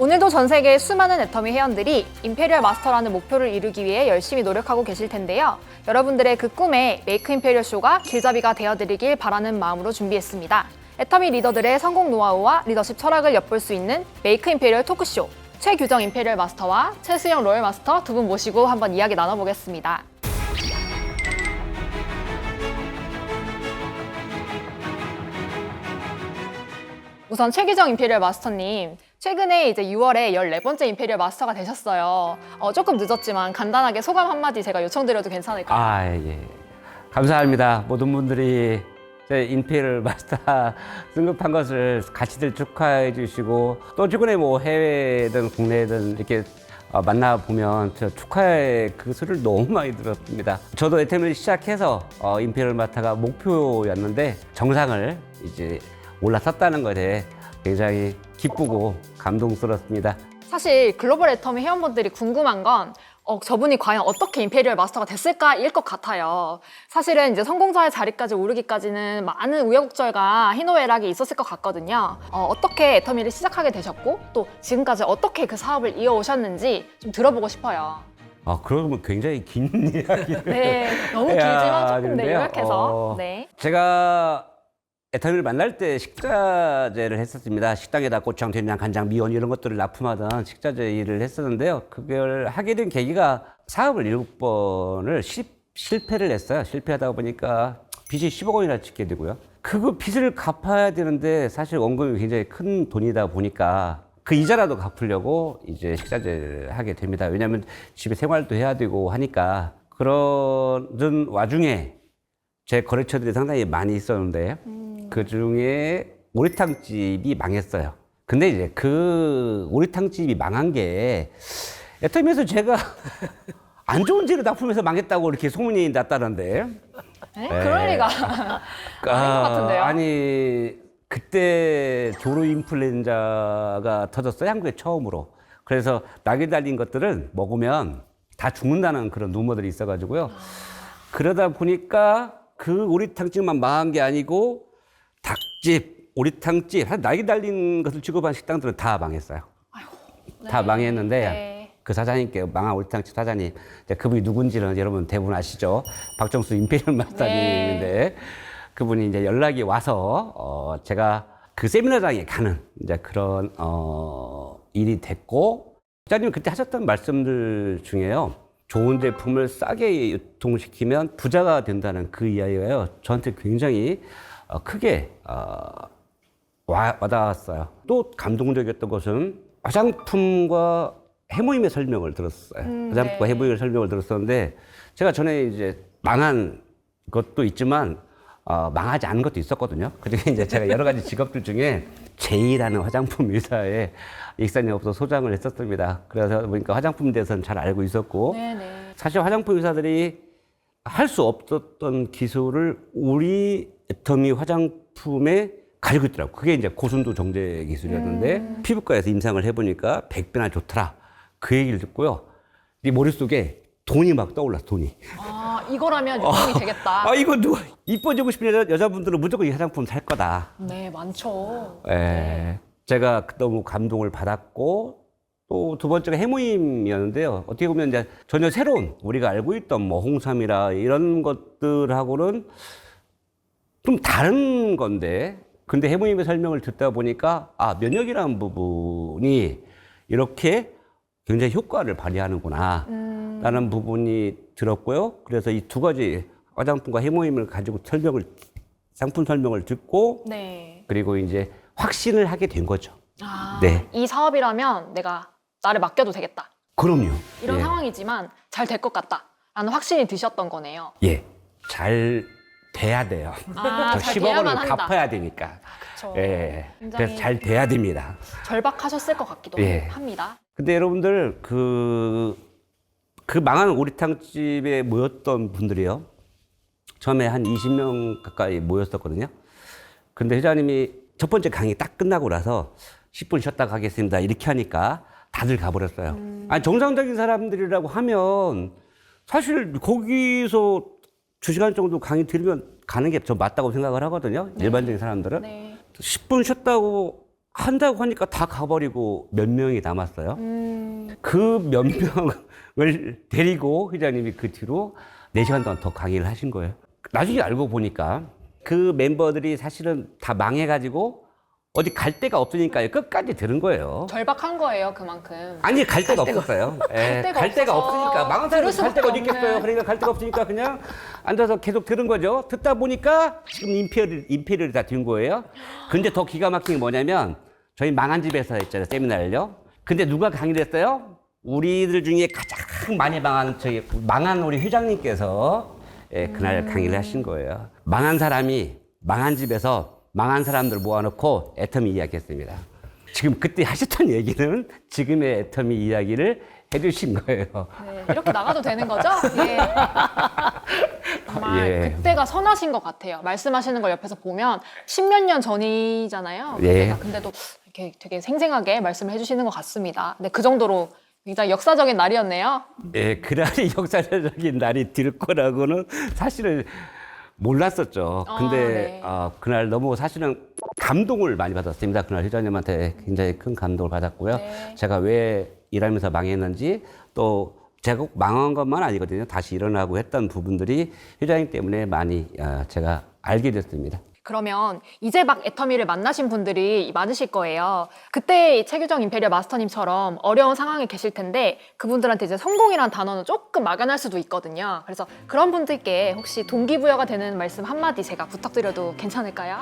오늘도 전 세계 수많은 애터미 회원들이 임페리얼 마스터라는 목표를 이루기 위해 열심히 노력하고 계실 텐데요. 여러분들의 그 꿈에 메이크 임페리얼 쇼가 길잡이가 되어드리길 바라는 마음으로 준비했습니다. 애터미 리더들의 성공 노하우와 리더십 철학을 엿볼 수 있는 메이크 임페리얼 토크쇼. 최규정 임페리얼 마스터와 최수영 로열 마스터 두 분 모시고 한번 이야기 나눠보겠습니다. 우선 최규정 임페리얼 마스터님, 최근에 이제 6월에 14번째 임페리얼 마스터가 되셨어요. 조금 늦었지만 간단하게 소감 한마디 제가 요청드려도 괜찮을까요? 예. 감사합니다. 모든 분들이 제 임페리얼 마스터 승급한 것을 같이들 축하해 주시고, 또 최근에 뭐 해외든 국내든 이렇게 만나보면 저 축하의 그 소리를 너무 많이 들었습니다. 저도 애터미를 시작해서 임페리얼 마스터가 목표였는데 정상을 이제 올라섰다는 것에 굉장히 기쁘고 감동스럽습니다. 사실 글로벌 애터미 회원분들이 궁금한 건 저분이 과연 어떻게 임페리얼 마스터가 됐을까일 것 같아요. 사실은 이제 성공자의 자리까지 오르기까지는 많은 우여곡절과 희노애락이 있었을 것 같거든요. 어떻게 애터미를 시작하게 되셨고 또 지금까지 어떻게 그 사업을 이어오셨는지 좀 들어보고 싶어요. 그러면 굉장히 긴 이야기를 네, 너무 길지만 조금 되는데요. 요약해서. 네. 제가 애터미를 만날 때 식자재를 했었습니다. 식당에다 고추장, 된장, 간장, 미원 이런 것들을 납품하던 식자재 일을 했었는데요. 그걸 하게 된 계기가 사업을 7번을 실패를 했어요. 실패하다 보니까 빚이 10억 원이나 짓게 되고요. 그거 빚을 갚아야 되는데 사실 원금이 굉장히 큰 돈이다 보니까 그 이자라도 갚으려고 이제 식자재를 하게 됩니다. 왜냐하면 집에 생활도 해야 되고 하니까. 그런 와중에 제 거래처들이 상당히 많이 있었는데 그 중에 오리탕집이 망했어요. 근데 이제 그 오리탕집이 망한 게 애터미에서 제가 안 좋은 재료 납품해서 망했다고 이렇게 소문이 났다는데. 네? 그럴 리가 아닌 것 같은데요. 아니 그때 조류 인플루엔자가 터졌어요. 한국에 처음으로. 그래서 낙이 달린 것들은 먹으면 다 죽는다는 그런 루머들이 있어가지고요. 그러다 보니까 그 오리탕집만 망한 게 아니고 닭집, 오리탕집, 낙이 달린 것을 취급한 식당들은 다 망했어요. 네. 다 망했는데 네. 그 사장님께 망한 오리탕집 사장님, 그분이 누군지는 여러분 대부분 아시죠? 박정수 임페리얼 마스터님인데 네. 그분이 이제 연락이 와서 제가 그 세미나장에 가는 이제 그런 일이 됐고, 사장님 그때 하셨던 말씀들 중에요. 좋은 제품을 싸게 유통시키면 부자가 된다는 그 이야기가요. 저한테 굉장히 크게 와닿았어요. 또 감동적이었던 것은 화장품과 해모임의 설명을 들었어요. 화장품과 네. 해모임의 설명을 들었었는데 제가 전에 이제 망한 것도 있지만 망하지 않은 것도 있었거든요. 그중에 이제 제가 여러 가지 직업들 중에 제이라는 화장품 회사에 익산영업소 소장을 했었습니다. 그래서 보니까 화장품에 대해서는 잘 알고 있었고, 네네. 사실 화장품 회사들이 할 수 없었던 기술을 우리 애터미 화장품에 가지고 있더라고요. 그게 이제 고순도 정제 기술이었는데 피부과에서 임상을 해보니까 100배나 좋더라. 그 얘기를 듣고요. 네 머릿속에 돈이 막 떠올랐어, 돈이. 이거라면 유통이 되겠다. 이거 누가 이뻐지고 싶은 여자분들은 무조건 이 화장품 살 거다. 네, 많죠. 예. 제가 너무 감동을 받았고, 또 두 번째가 해모임이었는데요. 어떻게 보면 이제 전혀 새로운 우리가 알고 있던 뭐 홍삼이라 이런 것들하고는 좀 다른 건데, 근데 해모임의 설명을 듣다 보니까 면역이라는 부분이 이렇게 굉장히 효과를 발휘하는구나 라는 부분이 들었고요. 그래서 이 두 가지 화장품과 해모임을 가지고 상품 설명을 듣고, 네. 그리고 이제 확신을 하게 된 거죠. 네. 이 사업이라면 내가 나를 맡겨도 되겠다. 그럼요. 이런 예. 상황이지만 잘 될 것 같다. 라는 확신이 드셨던 거네요. 예. 잘 돼야 돼요. 저 잘 10억 돼야만 원을 한다. 갚아야 되니까. 그쵸. 예. 굉장히 그래서 잘 돼야 됩니다. 절박하셨을 것 같기도 예. 합니다. 근데 여러분들 그 망한 오리탕집에 모였던 분들이요. 처음에 한 20명 가까이 모였었거든요. 근데 회장님이 첫 번째 강의 딱 끝나고 나서 10분 쉬었다 가겠습니다. 이렇게 하니까 다들 가버렸어요. 아니, 정상적인 사람들이라고 하면 사실 거기서 2시간 정도 강의 들으면 가는 게 저 맞다고 생각을 하거든요. 일반적인 사람들은. 네. 10분 쉬었다고 한다고 하니까 다 가버리고 몇 명이 남았어요. 그 몇 명을 데리고 회장님이 그 뒤로 4시간 동안 더 강의를 하신 거예요. 나중에 알고 보니까 그 멤버들이 사실은 다 망해가지고 어디 갈 데가 없으니까 끝까지 들은 거예요. 절박한 거예요, 그만큼. 아니, 갈 데가 없었어요. 예, 갈 데가 없으니까. 망한 사람이 갈 데가 어디 있겠어요. 그러니까 갈 데가 없으니까 그냥 앉아서 계속 들은 거죠. 듣다 보니까 지금 임페리얼이 다 된 거예요. 근데 더 기가 막힌 게 뭐냐면 저희 망한 집에서 했잖아요, 세미나를요. 근데 누가 강의를 했어요? 우리들 중에 가장 많이 망한 우리 회장님께서 예, 그날 강의를 하신 거예요. 망한 사람이 망한 집에서 망한 사람들 모아놓고 애터미 이야기했습니다. 지금 그때 하셨던 얘기는 지금의 애터미 이야기를 해주신 거예요. 네, 이렇게 나가도 되는 거죠? 예. 정말 예. 그때가 선하신 것 같아요. 말씀하시는 걸 옆에서 보면 10몇 년 전이잖아요. 예. 그때가. 근데도 이렇게 되게 생생하게 말씀을 해주시는 것 같습니다. 근데 그 정도로 굉장히 역사적인 날이었네요. 예, 그날이 역사적인 날이 될 거라고는 사실은 몰랐었죠. 근데 네. 그날 너무 사실은 감동을 많이 받았습니다. 그날 회장님한테 굉장히 큰 감동을 받았고요. 네. 제가 왜 일하면서 망했는지 또 제가 꼭 망한 것만 아니거든요. 다시 일어나고 했던 부분들이 회장님 때문에 많이 제가 알게 됐습니다. 그러면 이제 막 애터미를 만나신 분들이 많으실 거예요. 그때 최규정 임페리얼 마스터님처럼 어려운 상황에 계실 텐데 그분들한테 이제 성공이란 단어는 조금 막연할 수도 있거든요. 그래서 그런 분들께 혹시 동기부여가 되는 말씀 한마디 제가 부탁드려도 괜찮을까요?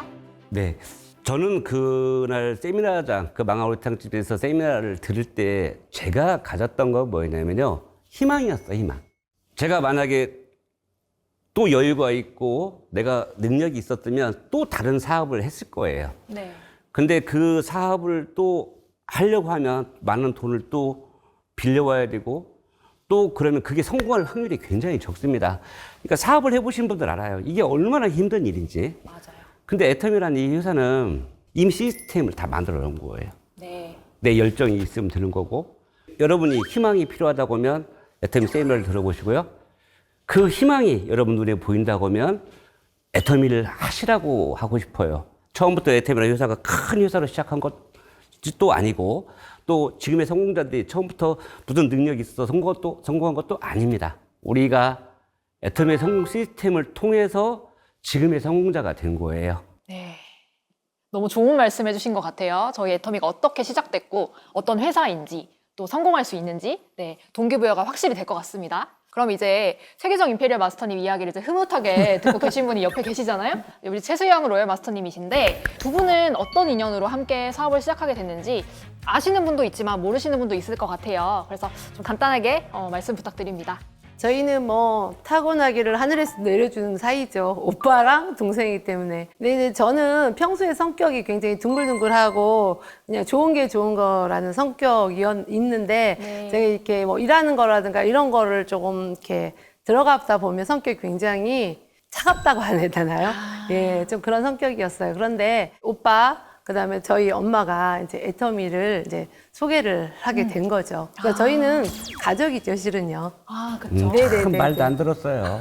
네. 저는 그날 세미나장, 그 망아오리탕집에서 세미나를 들을 때 제가 가졌던 건 뭐였냐면요. 희망이었어요, 희망. 제가 만약에 또 여유가 있고 내가 능력이 있었으면 또 다른 사업을 했을 거예요. 네. 근데 그 사업을 또 하려고 하면 많은 돈을 또 빌려와야 되고 또 그러면 그게 성공할 확률이 굉장히 적습니다. 그러니까 사업을 해보신 분들 알아요. 이게 얼마나 힘든 일인지. 맞아요. 근데 애터미라는 이 회사는 이미 시스템을 다 만들어 놓은 거예요. 네. 내 열정이 있으면 되는 거고 여러분이 희망이 필요하다고 하면 애터미 세미나를 들어보시고요. 그 희망이 여러분 눈에 보인다고 하면 애터미를 하시라고 하고 싶어요. 처음부터 애터미라는 회사가 큰 회사로 시작한 것도 아니고 또 지금의 성공자들이 처음부터 무슨 능력이 있어서 성공한 것도 아닙니다. 우리가 애터미의 성공 시스템을 통해서 지금의 성공자가 된 거예요. 네. 너무 좋은 말씀 해주신 것 같아요. 저희 애터미가 어떻게 시작됐고 어떤 회사인지 또 성공할 수 있는지 네, 동기부여가 확실히 될 것 같습니다. 그럼 이제 최규정 임페리얼 마스터님 이야기를 이제 흐뭇하게 듣고 계신 분이 옆에 계시잖아요. 우리 최수영 로열 마스터님이신데 두 분은 어떤 인연으로 함께 사업을 시작하게 됐는지 아시는 분도 있지만 모르시는 분도 있을 것 같아요. 그래서 좀 간단하게 말씀 부탁드립니다. 저희는 뭐 타고나기를 하늘에서 내려주는 사이죠. 오빠랑 동생이기 때문에. 근데 이제 저는 평소에 성격이 굉장히 둥글둥글하고 그냥 좋은 게 좋은 거라는 성격이 있는데 네. 제가 이렇게 뭐 일하는 거라든가 이런 거를 조금 이렇게 들어가다 보면 성격이 굉장히 차갑다고 해야 되나요? 예, 좀 그런 성격이었어요. 그런데 오빠, 그다음에 저희 엄마가 이제 애터미를 이제 소개를 하게 된 거죠. 그러니까 저희는 가족이죠, 실은요. 아, 그렇죠. 네네네. 참 말도 안 들었어요.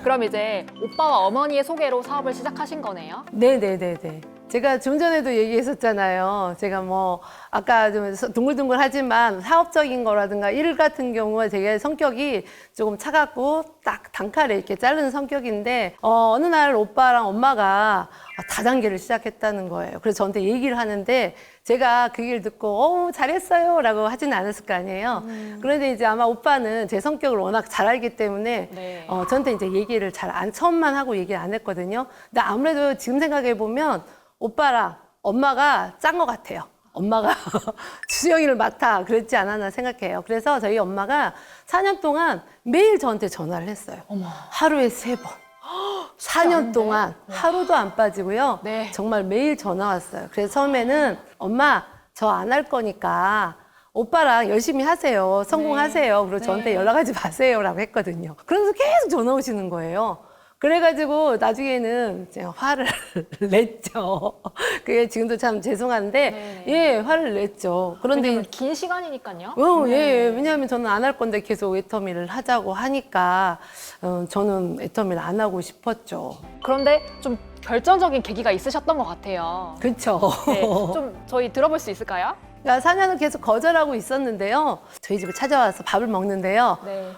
그럼 이제 오빠와 어머니의 소개로 사업을 시작하신 거네요. 네네네네. 제가 좀 전에도 얘기했었잖아요. 제가 뭐 아까 좀 둥글둥글하지만 사업적인 거라든가 일 같은 경우에 되게 성격이 조금 차갑고 딱 단칼에 이렇게 자르는 성격인데 어느 날 오빠랑 엄마가 다단계를 시작했다는 거예요. 그래서 저한테 얘기를 하는데 제가 그 얘기를 듣고 잘했어요 라고 하지는 않았을 거 아니에요. 그런데 이제 아마 오빠는 제 성격을 워낙 잘 알기 때문에 네. 저한테 이제 얘기를 처음만 하고 얘기를 안 했거든요. 근데 아무래도 지금 생각해 보면 오빠랑 엄마가 짠 것 같아요. 엄마가 수영이를 맡아 그랬지 않았나 생각해요. 그래서 저희 엄마가 4년 동안 매일 저한테 전화를 했어요. 하루에 3번. 4년 동안 하루도 안 빠지고요. 네. 정말 매일 전화 왔어요. 그래서 처음에는 엄마 저 안 할 거니까 오빠랑 열심히 하세요. 성공하세요. 그리고 저한테 네. 연락하지 마세요라고 했거든요. 그러면서 계속 전화 오시는 거예요. 그래가지고 나중에는 제가 화를 냈죠. 그게 지금도 참 죄송한데, 네. 예, 화를 냈죠. 그런데 왜냐면 긴 시간이니까요. 예, 왜냐하면 저는 안 할 건데 계속 애터미를 하자고 하니까 저는 애터미를 안 하고 싶었죠. 그런데 좀 결정적인 계기가 있으셨던 것 같아요. 그렇죠. 네, 좀 저희 들어볼 수 있을까요? 그러니까 4년을 계속 거절하고 있었는데요. 저희 집에 찾아와서 밥을 먹는데요. 네.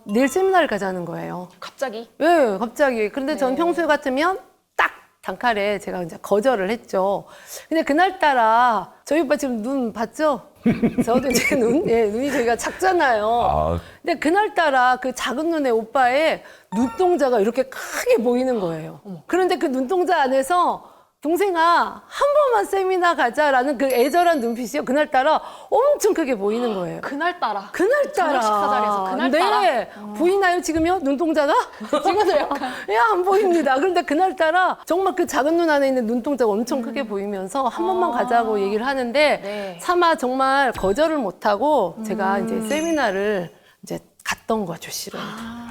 내일 세미나를 가자는 거예요. 갑자기. 예, 갑자기. 그런데 전 네. 평소에 같으면 딱 단칼에 제가 이제 거절을 했죠. 근데 그날따라 저희 오빠 지금 눈 봤죠? 저도 제 눈, 예, 눈이 저희가 작잖아요. 아, 근데 그날따라 그 작은 눈의 오빠의 눈동자가 이렇게 크게 보이는 거예요. 그런데 그 눈동자 안에서 동생아, 한 번만 세미나 가자라는 그 애절한 눈빛이요. 그날따라 엄청 크게 보이는 거예요. 그날따라. 그날따라. 저녁 식사 자리에서 그날따라. 네. 보이나요, 지금요? 눈동자가? 지금도 약간. 예, 안 보입니다. 그런데 그날따라 정말 그 작은 눈 안에 있는 눈동자가 엄청 크게 보이면서 한 번만 가자고 얘기를 하는데 네. 차마 정말 거절을 못하고 제가 이제 세미나를 이제 갔던 거죠, 실은.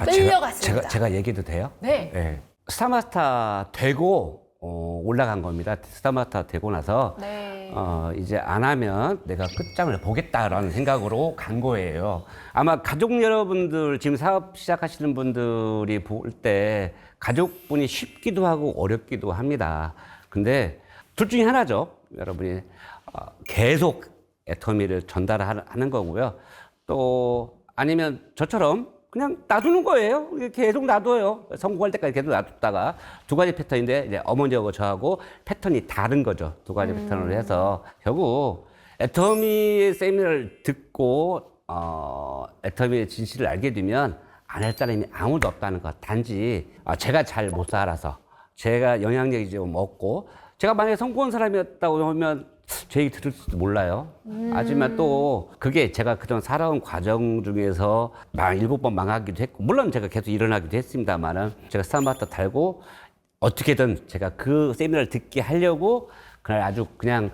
끌려갔습니다. 제가 얘기해도 돼요? 네. 네. 스타마스터 되고 올라간 겁니다. 스타마스터 되고 나서 네. 이제 안 하면 내가 끝장을 보겠다라는 생각으로 간 거예요. 아마 가족 여러분들 지금 사업 시작하시는 분들이 볼 때 가족분이 쉽기도 하고 어렵기도 합니다. 근데 둘 중에 하나죠. 여러분이 계속 애터미를 전달하는 거고요. 또 아니면 저처럼 그냥 놔두는 거예요. 계속 놔둬요. 성공할 때까지 계속 놔뒀다가 두 가지 패턴인데 이제 어머니하고 저하고 패턴이 다른 거죠. 두 가지 패턴으로 해서 결국 애터미 세미나를 듣고 애터미의 진실을 알게 되면 안 할 사람이 아무도 없다는 것. 단지 제가 잘 못 살아서 제가 영향력이 좀 없고 제가 만약에 성공한 사람이었다고 하면 제 얘기 들을지도 몰라요. 하지만 또 그게 제가 그동안 살아온 과정 중에서 7번 망하기도 했고 물론 제가 계속 일어나기도 했습니다만은 제가 스타마스터 달고 어떻게든 제가 그 세미나를 듣게 하려고 그날 아주 그냥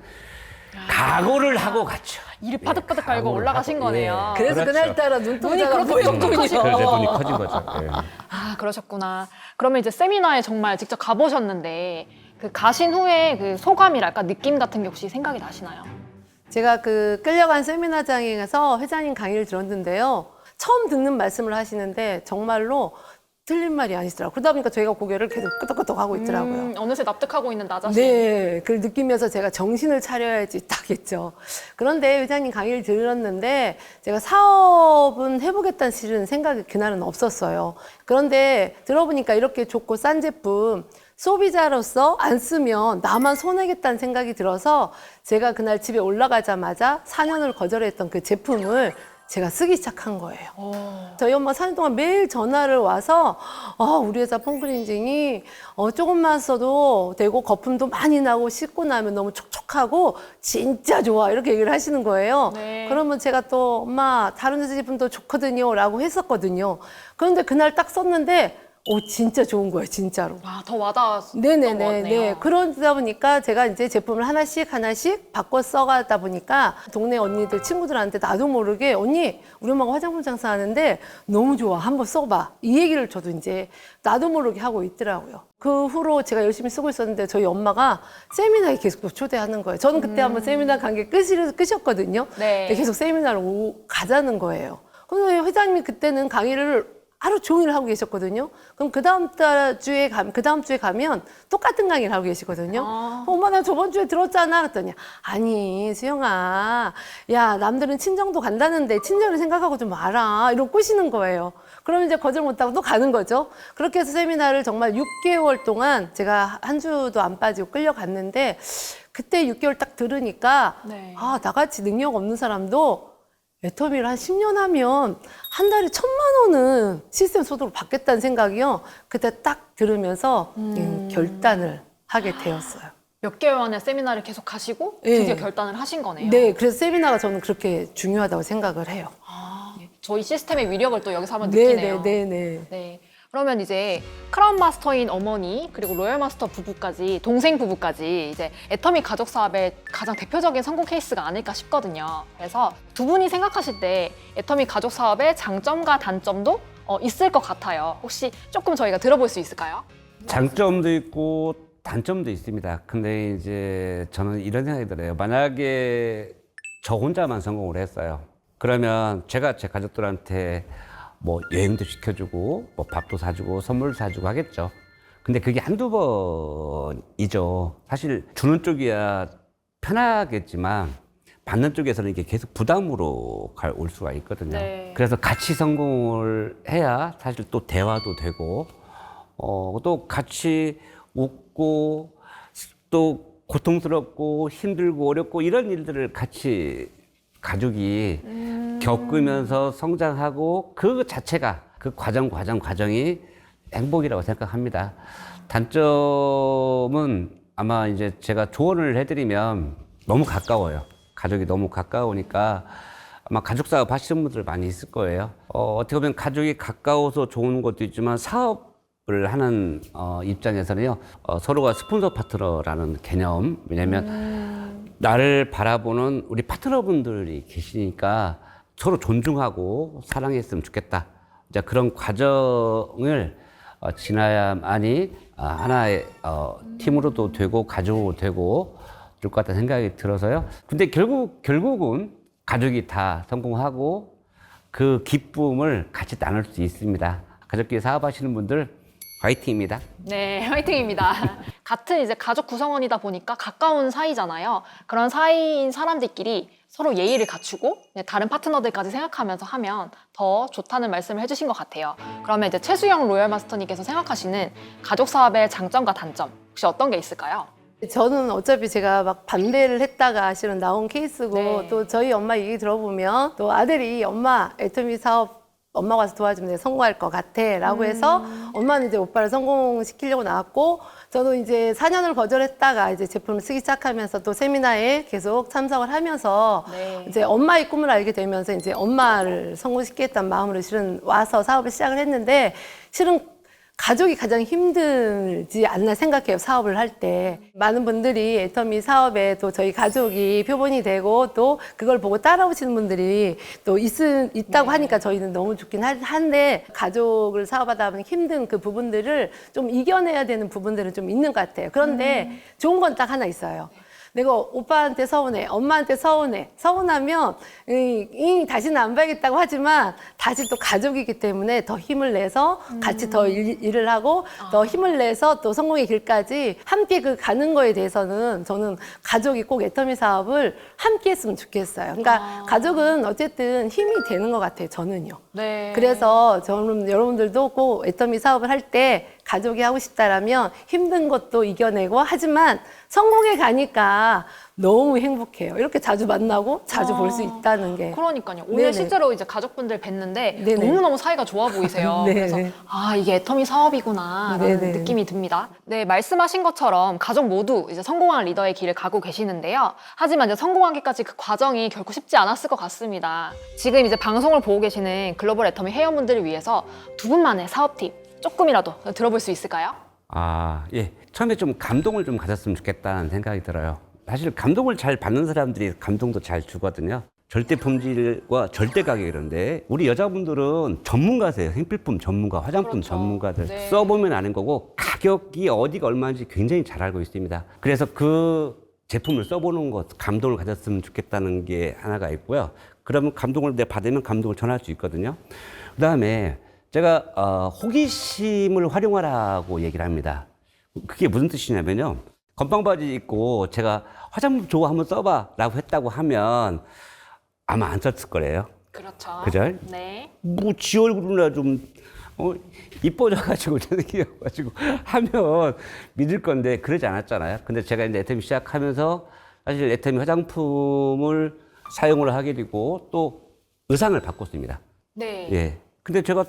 각오를 하고 갔죠. 일이 파득파득 갈고 각오를 올라가신 하고, 거네요. 예. 그래서 그렇죠. 그날따라 눈동자가 눈이 그렇게 보였군요. 커지고. 그래서 내 눈이 커진 거죠. 예. 아, 그러셨구나. 그러면 이제 세미나에 정말 직접 가보셨는데 그 가신 후에 그 소감이랄까 느낌 같은 게 혹시 생각이 나시나요? 제가 그 끌려간 세미나장에 가서 회장님 강의를 들었는데요. 처음 듣는 말씀을 하시는데 정말로 틀린 말이 아니시더라고요. 그러다 보니까 저희가 고개를 계속 끄덕끄덕 하고 있더라고요. 어느새 납득하고 있는 나 자신. 네, 그걸 느끼면서 제가 정신을 차려야지 딱 했죠. 그런데 회장님 강의를 들었는데 제가 사업은 해보겠다는 실은 생각이 그날은 없었어요. 그런데 들어보니까 이렇게 좋고 싼 제품 소비자로서 안 쓰면 나만 손해겠다는 생각이 들어서 제가 그날 집에 올라가자마자 4년을 거절했던 그 제품을 제가 쓰기 시작한 거예요. 저희 엄마 4년 동안 매일 전화를 와서 우리 회사 폼클렌징이 조금만 써도 되고 거품도 많이 나고 씻고 나면 너무 촉촉하고 진짜 좋아 이렇게 얘기를 하시는 거예요. 네. 그러면 제가 또 엄마 다른 회사 제품도 좋거든요 라고 했었거든요. 그런데 그날 딱 썼는데 진짜 좋은 거예요, 진짜로. 아, 더 와닿았던 것 네네네. 같네요. 네. 그러다 보니까 제가 이제 제품을 하나씩 바꿔 써가다 보니까 동네 언니들, 친구들한테 나도 모르게 언니, 우리 엄마가 화장품 장사하는데 너무 좋아. 한번 써봐. 이 얘기를 저도 이제 나도 모르게 하고 있더라고요. 그 후로 제가 열심히 쓰고 있었는데 저희 엄마가 세미나에 계속 또 초대하는 거예요. 저는 그때 한번 세미나 간 게 끝이었거든요. 네. 근데 계속 세미나를 가자는 거예요. 근데 회장님이 그때는 강의를 하루 종일 하고 계셨거든요. 그럼 그 다음 주에 가면 똑같은 강의를 하고 계시거든요. 엄마 나 저번 주에 들었잖아. 그랬더니 아니 수영아, 야 남들은 친정도 간다는데 친정을 생각하고 좀 와라. 이러고 꼬시는 거예요. 그러면 이제 거절 못하고 또 가는 거죠. 그렇게 해서 세미나를 정말 6개월 동안 제가 한 주도 안 빠지고 끌려갔는데 그때 6개월 딱 들으니까 네. 나같이 능력 없는 사람도 애터미를 한 10년 하면 한 달에 1,000만 원은 시스템 소득을 받겠다는 생각이요. 그때 딱 들으면서 결단을 하게 되었어요. 몇 개월 만에 세미나를 계속 가시고 네. 드디어 결단을 하신 거네요. 네, 그래서 세미나가 저는 그렇게 중요하다고 생각을 해요. 저희 시스템의 위력을 또 여기서 한번 느끼네요. 네. 네. 그러면 이제 크라운 마스터인 어머니 그리고 로열 마스터 부부까지 동생 부부까지 이제 애터미 가족 사업의 가장 대표적인 성공 케이스가 아닐까 싶거든요. 그래서 두 분이 생각하실 때 애터미 가족 사업의 장점과 단점도 있을 것 같아요. 혹시 조금 저희가 들어볼 수 있을까요? 장점도 있고 단점도 있습니다. 근데 이제 저는 이런 생각이 들어요. 만약에 저 혼자만 성공을 했어요. 그러면 제가 제 가족들한테 뭐 여행도 시켜주고 뭐 밥도 사주고 선물도 사주고 하겠죠. 근데 그게 한두 번이죠. 사실 주는 쪽이야 편하겠지만 받는 쪽에서는 이게 계속 부담으로 올 수가 있거든요. 네. 그래서 같이 성공을 해야 사실 또 대화도 되고 또 같이 웃고 또 고통스럽고 힘들고 어렵고 이런 일들을 같이 가족이 겪으면서 성장하고 그 자체가 그 과정이 행복이라고 생각합니다. 단점은 아마 이제 제가 조언을 해드리면 너무 가까워요. 가족이 너무 가까우니까 아마 가족 사업 하시는 분들 많이 있을 거예요. 어떻게 보면 가족이 가까워서 좋은 것도 있지만 사업을 하는 입장에서는요, 서로가 스폰서 파트너라는 개념. 왜냐면 나를 바라보는 우리 파트너분들이 계시니까 서로 존중하고 사랑했으면 좋겠다. 이제 그런 과정을 지나야만이 하나의 팀으로도 되고 가족으로 되고 그럴 것 같다는 생각이 들어서요. 근데 결국은 가족이 다 성공하고 그 기쁨을 같이 나눌 수 있습니다. 가족끼리 사업하시는 분들 화이팅입니다. 네, 화이팅입니다. 같은 이제 가족 구성원이다 보니까 가까운 사이잖아요. 그런 사이인 사람들끼리 서로 예의를 갖추고 다른 파트너들까지 생각하면서 하면 더 좋다는 말씀을 해주신 것 같아요. 그러면 이제 최수영 로열 마스터님께서 생각하시는 가족 사업의 장점과 단점 혹시 어떤 게 있을까요? 저는 어차피 제가 막 반대를 했다가 실은 나온 케이스고 네. 또 저희 엄마 얘기 들어보면 또 아들이 엄마 애터미 사업 엄마가 와서 도와주면 내가 성공할 것 같아 라고 해서 엄마는 이제 오빠를 성공시키려고 나왔고 저도 이제 4년을 거절했다가 이제 제품을 쓰기 시작하면서 또 세미나에 계속 참석을 하면서 네. 이제 엄마의 꿈을 알게 되면서 이제 엄마를 성공시키겠다는 마음으로 실은 와서 사업을 시작을 했는데 실은 가족이 가장 힘들지 않나 생각해요. 사업을 할 때. 많은 분들이 애터미 사업에 또 저희 가족이 표본이 되고 또 그걸 보고 따라오시는 분들이 또 있다고 하니까 저희는 너무 좋긴 한데 가족을 사업하다 보면 힘든 그 부분들을 좀 이겨내야 되는 부분들은 좀 있는 것 같아요. 그런데 좋은 건 딱 하나 있어요. 내가 오빠한테 서운해, 엄마한테 서운해. 서운하면 다시는 안 봐야겠다고 하지만 다시 또 가족이기 때문에 더 힘을 내서 같이 더 일을 하고 더 힘을 내서 또 성공의 길까지 함께 그 가는 거에 대해서는 저는 가족이 꼭 애터미 사업을 함께 했으면 좋겠어요. 그러니까 가족은 어쨌든 힘이 되는 것 같아요, 저는요. 네. 그래서 저는 여러분들도 꼭 애터미 사업을 할 때 가족이 하고 싶다라면 힘든 것도 이겨내고 하지만 성공에 가니까 너무 행복해요. 이렇게 자주 만나고 자주 볼 수 있다는 게. 그러니까요. 오늘 네네. 실제로 이제 가족분들 뵀는데 네네. 너무너무 사이가 좋아 보이세요. 네네. 그래서 이게 애터미 사업이구나 라는 네네. 느낌이 듭니다. 네, 말씀하신 것처럼 가족 모두 이제 성공한 리더의 길을 가고 계시는데요. 하지만 이제 성공하기까지 그 과정이 결코 쉽지 않았을 것 같습니다. 지금 이제 방송을 보고 계시는 글로벌 애터미 회원분들을 위해서 두 분만의 사업 팁 조금이라도 들어볼 수 있을까요? 예. 처음에 좀 감동을 좀 가졌으면 좋겠다는 생각이 들어요. 사실 감동을 잘 받는 사람들이 감동도 잘 주거든요. 절대 품질과 절대 가격 이런데 우리 여자분들은 전문가세요. 생필품 전문가, 화장품 그렇죠. 전문가들. 네. 써보면 아는 거고 가격이 어디가 얼마인지 굉장히 잘 알고 있습니다. 그래서 그 제품을 써보는 것, 감동을 가졌으면 좋겠다는 게 하나가 있고요. 그러면 감동을 내가 받으면 감동을 전할 수 있거든요. 그 다음에 제가 호기심을 활용하라고 얘기를 합니다. 그게 무슨 뜻이냐면요. 건빵 바지 입고 제가 화장품 좋아 한번 써봐 라고 했다고 하면 아마 안 썼을 거예요. 그렇죠. 그죠? 네. 뭐 지 얼굴이나 좀 이뻐져가지고 저렇게여가지고 하면 믿을 건데 그러지 않았잖아요. 근데 제가 이제 애터미 시작하면서 사실 애터미 화장품을 사용을 하게 되고 또 의상을 바꿨습니다. 네. 예. 근데 제가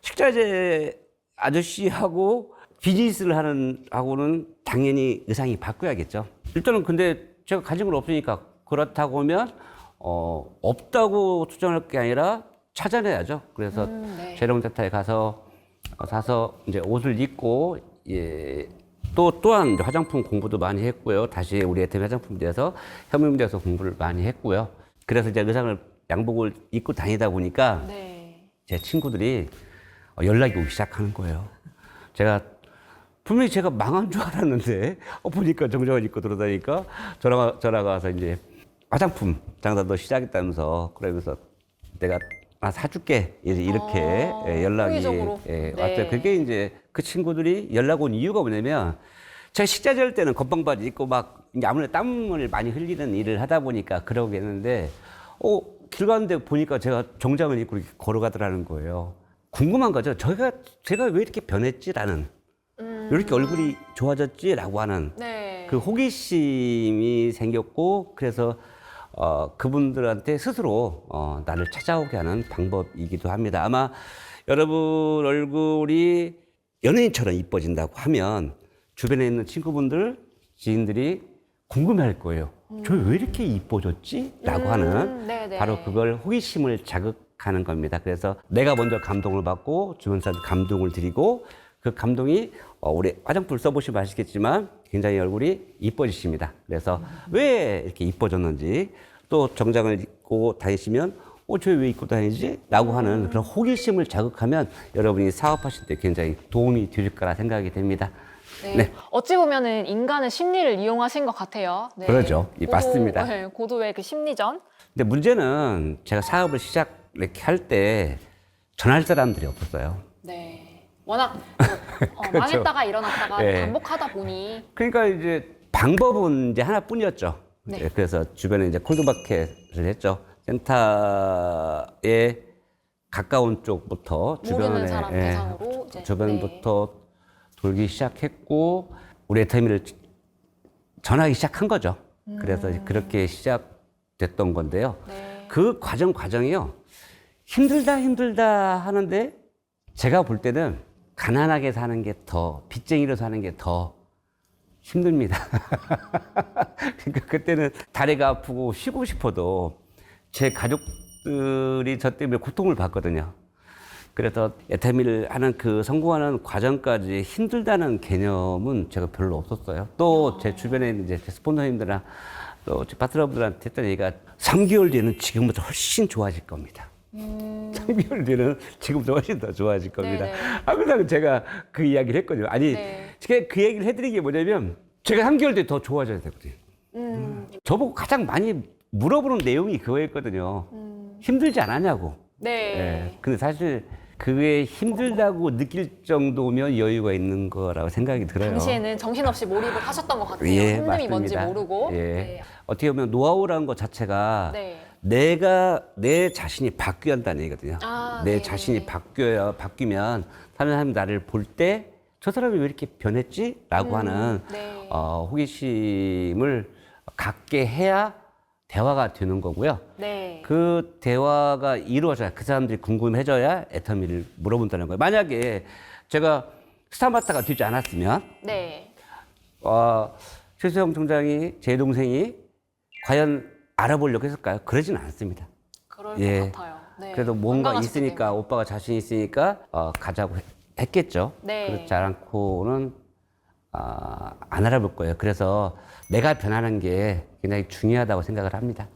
식자재 아저씨하고 비즈니스를 하는 하고는 당연히 의상이 바꿔야겠죠. 일단은 근데 제가 가진 건 없으니까 그렇다고 하면 없다고 투정할 게 아니라 찾아내야죠. 그래서 네. 재롱센터에 가서 사서 이제 옷을 입고 예. 또한 이제 화장품 공부도 많이 했고요. 다시 우리 애터미 화장품 대해서 혐의문제에서 공부를 많이 했고요. 그래서 이제 의상을 양복을 입고 다니다 보니까 네. 제 친구들이 연락이 오기 시작하는 거예요. 분명히 제가 망한 줄 알았는데 보니까 정장을 입고 들어다니까 전화가 와서 이제 화장품 장사도 시작했다면서 그러면서 내가 사줄게 이렇게 연락이 호의적으로. 왔어요. 그게 이제 그 친구들이 연락 온 이유가 뭐냐면 제가 식자재 때는 건방바지 입고 막 이제 아무래도 땀을 많이 흘리는 일을 하다 보니까 그러겠는데 길 가는데 보니까 제가 정장을 입고 이렇게 걸어가더라는 거예요. 궁금한 거죠. 제가 왜 이렇게 변했지라는 왜 이렇게 얼굴이 좋아졌지라고 하는 네. 그 호기심이 생겼고 그래서 그분들한테 스스로 나를 찾아오게 하는 방법이기도 합니다. 아마 여러분 얼굴이 연예인처럼 이뻐진다고 하면 주변에 있는 친구분들, 지인들이 궁금해할 거예요. 저 왜 이렇게 이뻐졌지? 라고 하는 네네. 바로 그걸 호기심을 자극하는 겁니다. 그래서 내가 먼저 감동을 받고 주변 사람들 감동을 드리고 그 감동이 우리 화장품을 써보시면 아시겠지만 굉장히 얼굴이 이뻐지십니다. 그래서 왜 이렇게 이뻐졌는지 또 정장을 입고 다니시면 저 왜 입고 다니지? 라고 하는 그런 호기심을 자극하면 여러분이 사업하실 때 굉장히 도움이 될 거라 생각이 됩니다. 네. 네. 어찌 보면은 인간의 심리를 이용하신 것 같아요. 네. 그러죠. 맞습니다. 네, 고도의 그 심리전. 근데 문제는 제가 사업을 시작 이렇게 할 때 전할 사람들이 없었어요. 네. 워낙 그렇죠. 망했다가 일어났다가 네. 반복하다 보니 그러니까 이제 방법은 이제 하나뿐이었죠. 네. 네, 그래서 주변에 이제 콜드마켓을 했죠. 센터에 가까운 쪽부터 모르는 사람 대상으로 이제, 주변부터 돌기 시작했고 우리 애터미를 전하기 시작한 거죠. 그래서 그렇게 시작됐던 건데요. 네. 그 과정이요. 힘들다 하는데 제가 볼 때는 가난하게 사는 게 빚쟁이로 사는 게 더 힘듭니다. 그러니까 그때는 다리가 아프고 쉬고 싶어도 제 가족들이 저 때문에 고통을 받거든요. 그래서 애터미를 하는 그 성공하는 과정까지 힘들다는 개념은 제가 별로 없었어요. 또 제 주변에 있는 이제 제 스폰서님들이나 또 제 파트너분들한테 했던 얘기가 3개월 뒤에는 지금보다 훨씬 좋아질 겁니다. 3개월 뒤에는 지금보다 훨씬 더 좋아질 겁니다. 네네. 항상 제가 그 이야기를 했거든요. 아니, 네. 제가 그 얘기를 해드린 게 뭐냐면 제가 3개월 뒤에 더 좋아져야 되거든요. 저보고 가장 많이 물어보는 내용이 그거였거든요. 힘들지 않았냐고. 네. 예. 근데 사실 그게 힘들다고 느낄 정도면 여유가 있는 거라고 생각이 들어요. 당시에는 정신없이 몰입을 하셨던 것 같아요. 예, 힘듦이 뭔지 맞습니다. 모르고. 예. 네. 어떻게 보면 노하우라는 것 자체가 네. 내 자신이 바뀌어야 한다는 얘기거든요. 내 네. 자신이 바뀌면 다른 사람이 나를 볼 때 저 사람이 왜 이렇게 변했지? 라고 하는 네. 호기심을 갖게 해야 대화가 되는 거고요. 네. 그 대화가 이루어져야 그 사람들이 궁금해져야 애터미를 물어본다는 거예요. 만약에 제가 스타마타가 되지 않았으면 네. 최수영 총장이 제 동생이 과연 알아보려고 했을까요? 그러진 않습니다. 그럴 예. 것 같아요. 네. 그래도 뭔가 건강하셨기 있으니까 때문에. 오빠가 자신 있으니까 가자고 했겠죠. 네. 그렇지 않고는 안 알아볼 거예요. 그래서 내가 변하는 게 굉장히 중요하다고 생각을 합니다.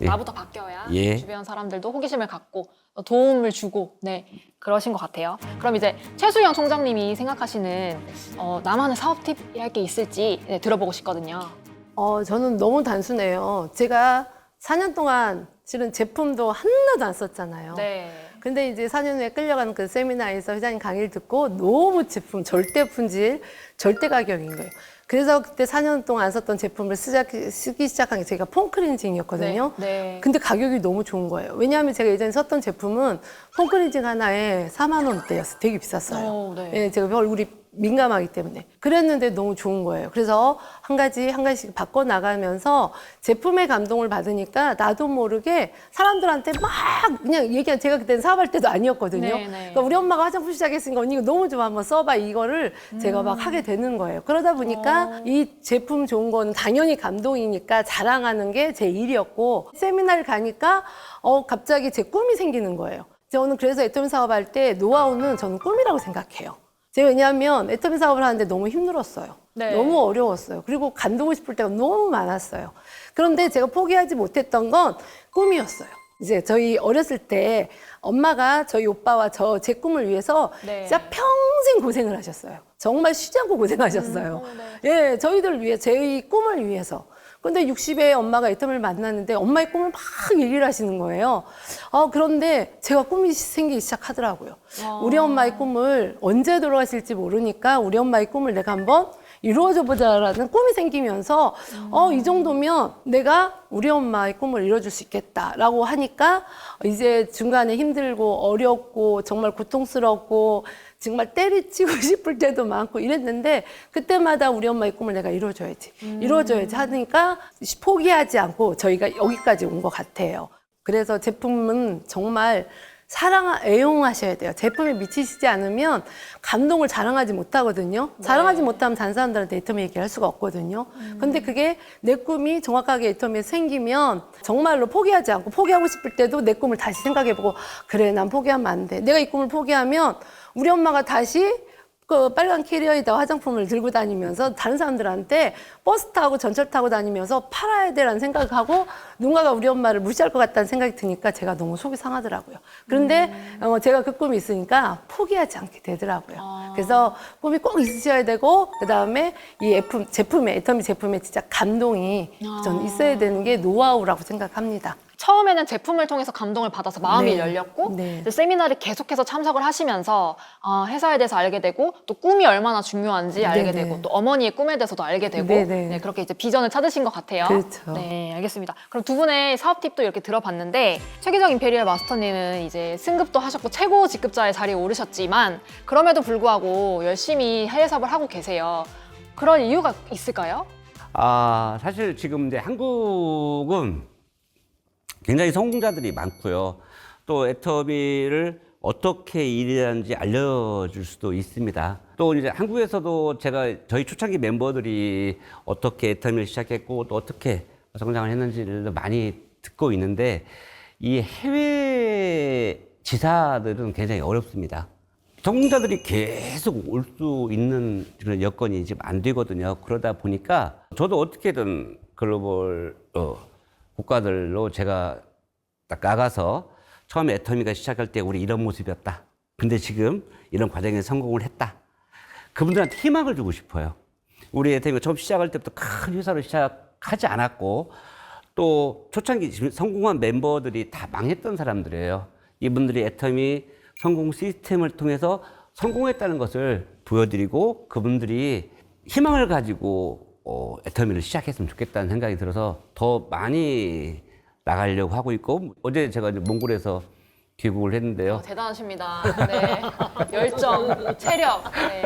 예. 나부터 바뀌어야 예. 주변 사람들도 호기심을 갖고 도움을 주고 네 그러신 것 같아요. 그럼 이제 최수영 총장님이 생각하시는 나만의 사업 팁이랄 게 있을지 들어보고 싶거든요. 저는 너무 단순해요. 제가 4년 동안 실은 제품도 하나도 안 썼잖아요. 네. 근데 이제 4년 후에 끌려가는 그 세미나에서 회장님 강의를 듣고 너무 제품 절대 품질, 절대 가격인 거예요. 그래서 그때 4년 동안 안 썼던 제품을 쓰기 시작한 게 제가 폼클렌징이었거든요. 네. 근데 가격이 너무 좋은 거예요. 왜냐하면 제가 예전에 썼던 제품은 폼클렌징 하나에 4만 원대였어요. 되게 비쌌어요. 네. 예, 제가 얼굴이 민감하기 때문에. 그랬는데 너무 좋은 거예요. 그래서 한 가지씩 바꿔 나가면서 제품의 감동을 받으니까 나도 모르게 사람들한테 막 그냥 얘기한 제가 그때는 사업할 때도 아니었거든요. 네, 네. 그러니까 우리 엄마가 화장품 시작했으니까 언니 이거 너무 좋아 한번 써봐 이거를 제가 막 하게 되는 거예요. 그러다 보니까 이 제품 좋은 건 당연히 감동이니까 자랑하는 게 제 일이었고 세미나를 가니까 갑자기 제 꿈이 생기는 거예요. 저는 그래서 애터미 사업할 때 노하우는 저는 꿈이라고 생각해요. 제가 왜냐하면 애터미 사업을 하는데 너무 힘들었어요. 네. 너무 어려웠어요. 그리고 간두고 싶을 때가 너무 많았어요. 그런데 제가 포기하지 못했던 건 꿈이었어요. 이제 저희 어렸을 때 엄마가 저희 오빠와 제 꿈을 위해서 네. 진짜 평생 고생을 하셨어요. 정말 쉬지 않고 고생하셨어요. 예, 저희들을 위해, 제 꿈을 위해서. 근데 60에 엄마가 애텀을 만났는데 엄마의 꿈을 막 얘기를 하시는 거예요. 그런데 제가 꿈이 생기기 시작하더라고요. 우리 엄마의 꿈을 언제 돌아가실지 모르니까 우리 엄마의 꿈을 내가 한번 이루어져 보자라는 꿈이 생기면서 이 정도면 내가 우리 엄마의 꿈을 이뤄줄 수 있겠다라고 하니까 이제 중간에 힘들고 어렵고 정말 고통스럽고 정말 때리치고 싶을 때도 많고 이랬는데 그때마다 우리 엄마의 꿈을 내가 이루어줘야지 하니까 포기하지 않고 저희가 여기까지 온 것 같아요. 그래서 제품은 정말 애용하셔야 돼요. 제품에 미치시지 않으면 감동을 자랑하지 못하거든요. 자랑하지 못하면 다른 사람들한테 애터미 얘기를 할 수가 없거든요. 근데 그게 내 꿈이 정확하게 애터미에 생기면 정말로 포기하지 않고 포기하고 싶을 때도 내 꿈을 다시 생각해보고 그래, 난 포기하면 안 돼. 내가 이 꿈을 포기하면 우리 엄마가 다시 그 빨간 캐리어에다 화장품을 들고 다니면서 다른 사람들한테 버스 타고 전철 타고 다니면서 팔아야 되라는 생각을 하고 누군가가 우리 엄마를 무시할 것 같다는 생각이 드니까 제가 너무 속이 상하더라고요. 그런데 제가 그 꿈이 있으니까 포기하지 않게 되더라고요. 그래서 꿈이 꼭 있으셔야 되고 그다음에 이 제품에 애터미 제품에 진짜 감동이 전 있어야 되는 게 노하우라고 생각합니다. 처음에는 제품을 통해서 감동을 받아서 마음이 네. 열렸고 네. 이제 세미나를 계속해서 참석을 하시면서 회사에 대해서 알게 되고 또 꿈이 얼마나 중요한지 알게 네네. 되고 또 어머니의 꿈에 대해서도 알게 되고 네네. 네, 그렇게 이제 비전을 찾으신 것 같아요. 그렇죠. 네, 알겠습니다. 그럼 두 분의 사업 팁도 이렇게 들어봤는데 최기정 임페리얼 마스터님은 이제 승급도 하셨고 최고 직급자의 자리에 오르셨지만 그럼에도 불구하고 열심히 해외 사업을 하고 계세요. 그런 이유가 있을까요? 사실 지금 이제 한국은 굉장히 성공자들이 많고요. 또 애터미를 어떻게 일하는지 알려줄 수도 있습니다. 또 이제 한국에서도 저희 초창기 멤버들이 어떻게 애터미를 시작했고 또 어떻게 성장을 했는지를 많이 듣고 있는데 이 해외 지사들은 굉장히 어렵습니다. 성공자들이 계속 올 수 있는 그런 여건이 지금 안 되거든요. 그러다 보니까 저도 어떻게든 글로벌 국가들로 제가 딱 나가서 처음에 애터미가 시작할 때 우리 이런 모습이었다. 근데 지금 이런 과정에 성공을 했다. 그분들한테 희망을 주고 싶어요. 우리 애터미가 처음 시작할 때부터 큰 회사로 시작하지 않았고 또 초창기 성공한 멤버들이 다 망했던 사람들이에요. 이분들이 애터미 성공 시스템을 통해서 성공했다는 것을 보여드리고 그분들이 희망을 가지고 애터미를 시작했으면 좋겠다는 생각이 들어서 더 많이 나가려고 하고 있고 어제 제가 이제 몽골에서 귀국을 했는데요. 대단하십니다. 네. 열정, 체력. 네.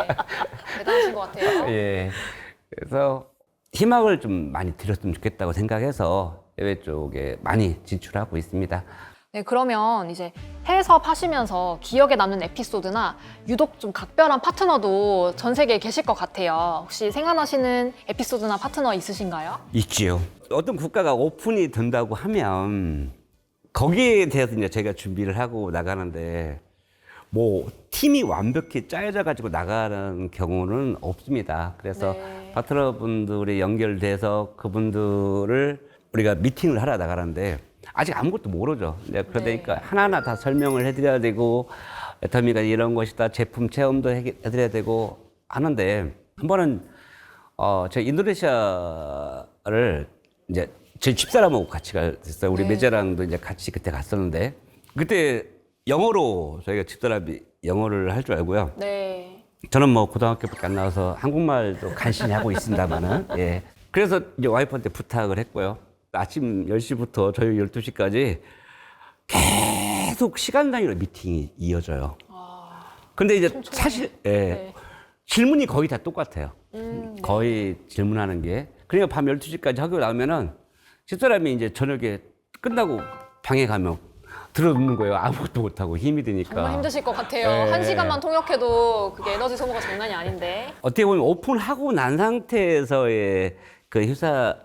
대단하신 것 같아요. 예. 그래서 희망을 좀 많이 드렸으면 좋겠다고 생각해서 해외 쪽에 많이 진출하고 있습니다. 네, 그러면 이제 해외 사업 하시면서 기억에 남는 에피소드나 유독 좀 각별한 파트너도 전 세계에 계실 것 같아요. 혹시 생각나시는 에피소드나 파트너 있으신가요? 있지요. 어떤 국가가 오픈이 된다고 하면 거기에 대해서 이제 저희가 준비를 하고 나가는데 뭐 팀이 완벽히 짜여져 가지고 나가는 경우는 없습니다. 그래서 네. 파트너분들이 연결돼서 그분들을 우리가 미팅을 하러 나가는데 아직 아무것도 모르죠. 그러니까 하나하나 다 설명을 해드려야 되고 애터미가 이런 것이다. 제품 체험도 해드려야 되고 하는데 한 번은 제가 인도네시아를 이제 제 집사람하고 같이 갔어요. 우리 네. 매제랑도 이제 같이 그때 갔었는데 그때 영어로 저희가 집사람이 영어를 할 줄 알고요. 네. 저는 뭐 고등학교밖에 안 나와서 한국말도 간신히 하고 있습니다만은 예. 그래서 이제 와이프한테 부탁을 했고요. 아침 10시부터 저희 12시까지 계속 시간 단위로 미팅이 이어져요. 근데 이제 사실 예. 네. 질문이 거의 다 똑같아요. 거의 질문하는 게. 그러니까 밤 12시까지 하고 나오면은 집사람이 이제 저녁에 끝나고 방에 가면 들어눕는 거예요. 아무것도 못하고 힘이 드니까. 정말 힘드실 것 같아요. 네. 1시간만 통역해도 그게 에너지 소모가 장난이 아닌데. 어떻게 보면 오픈하고 난 상태에서의 그 회사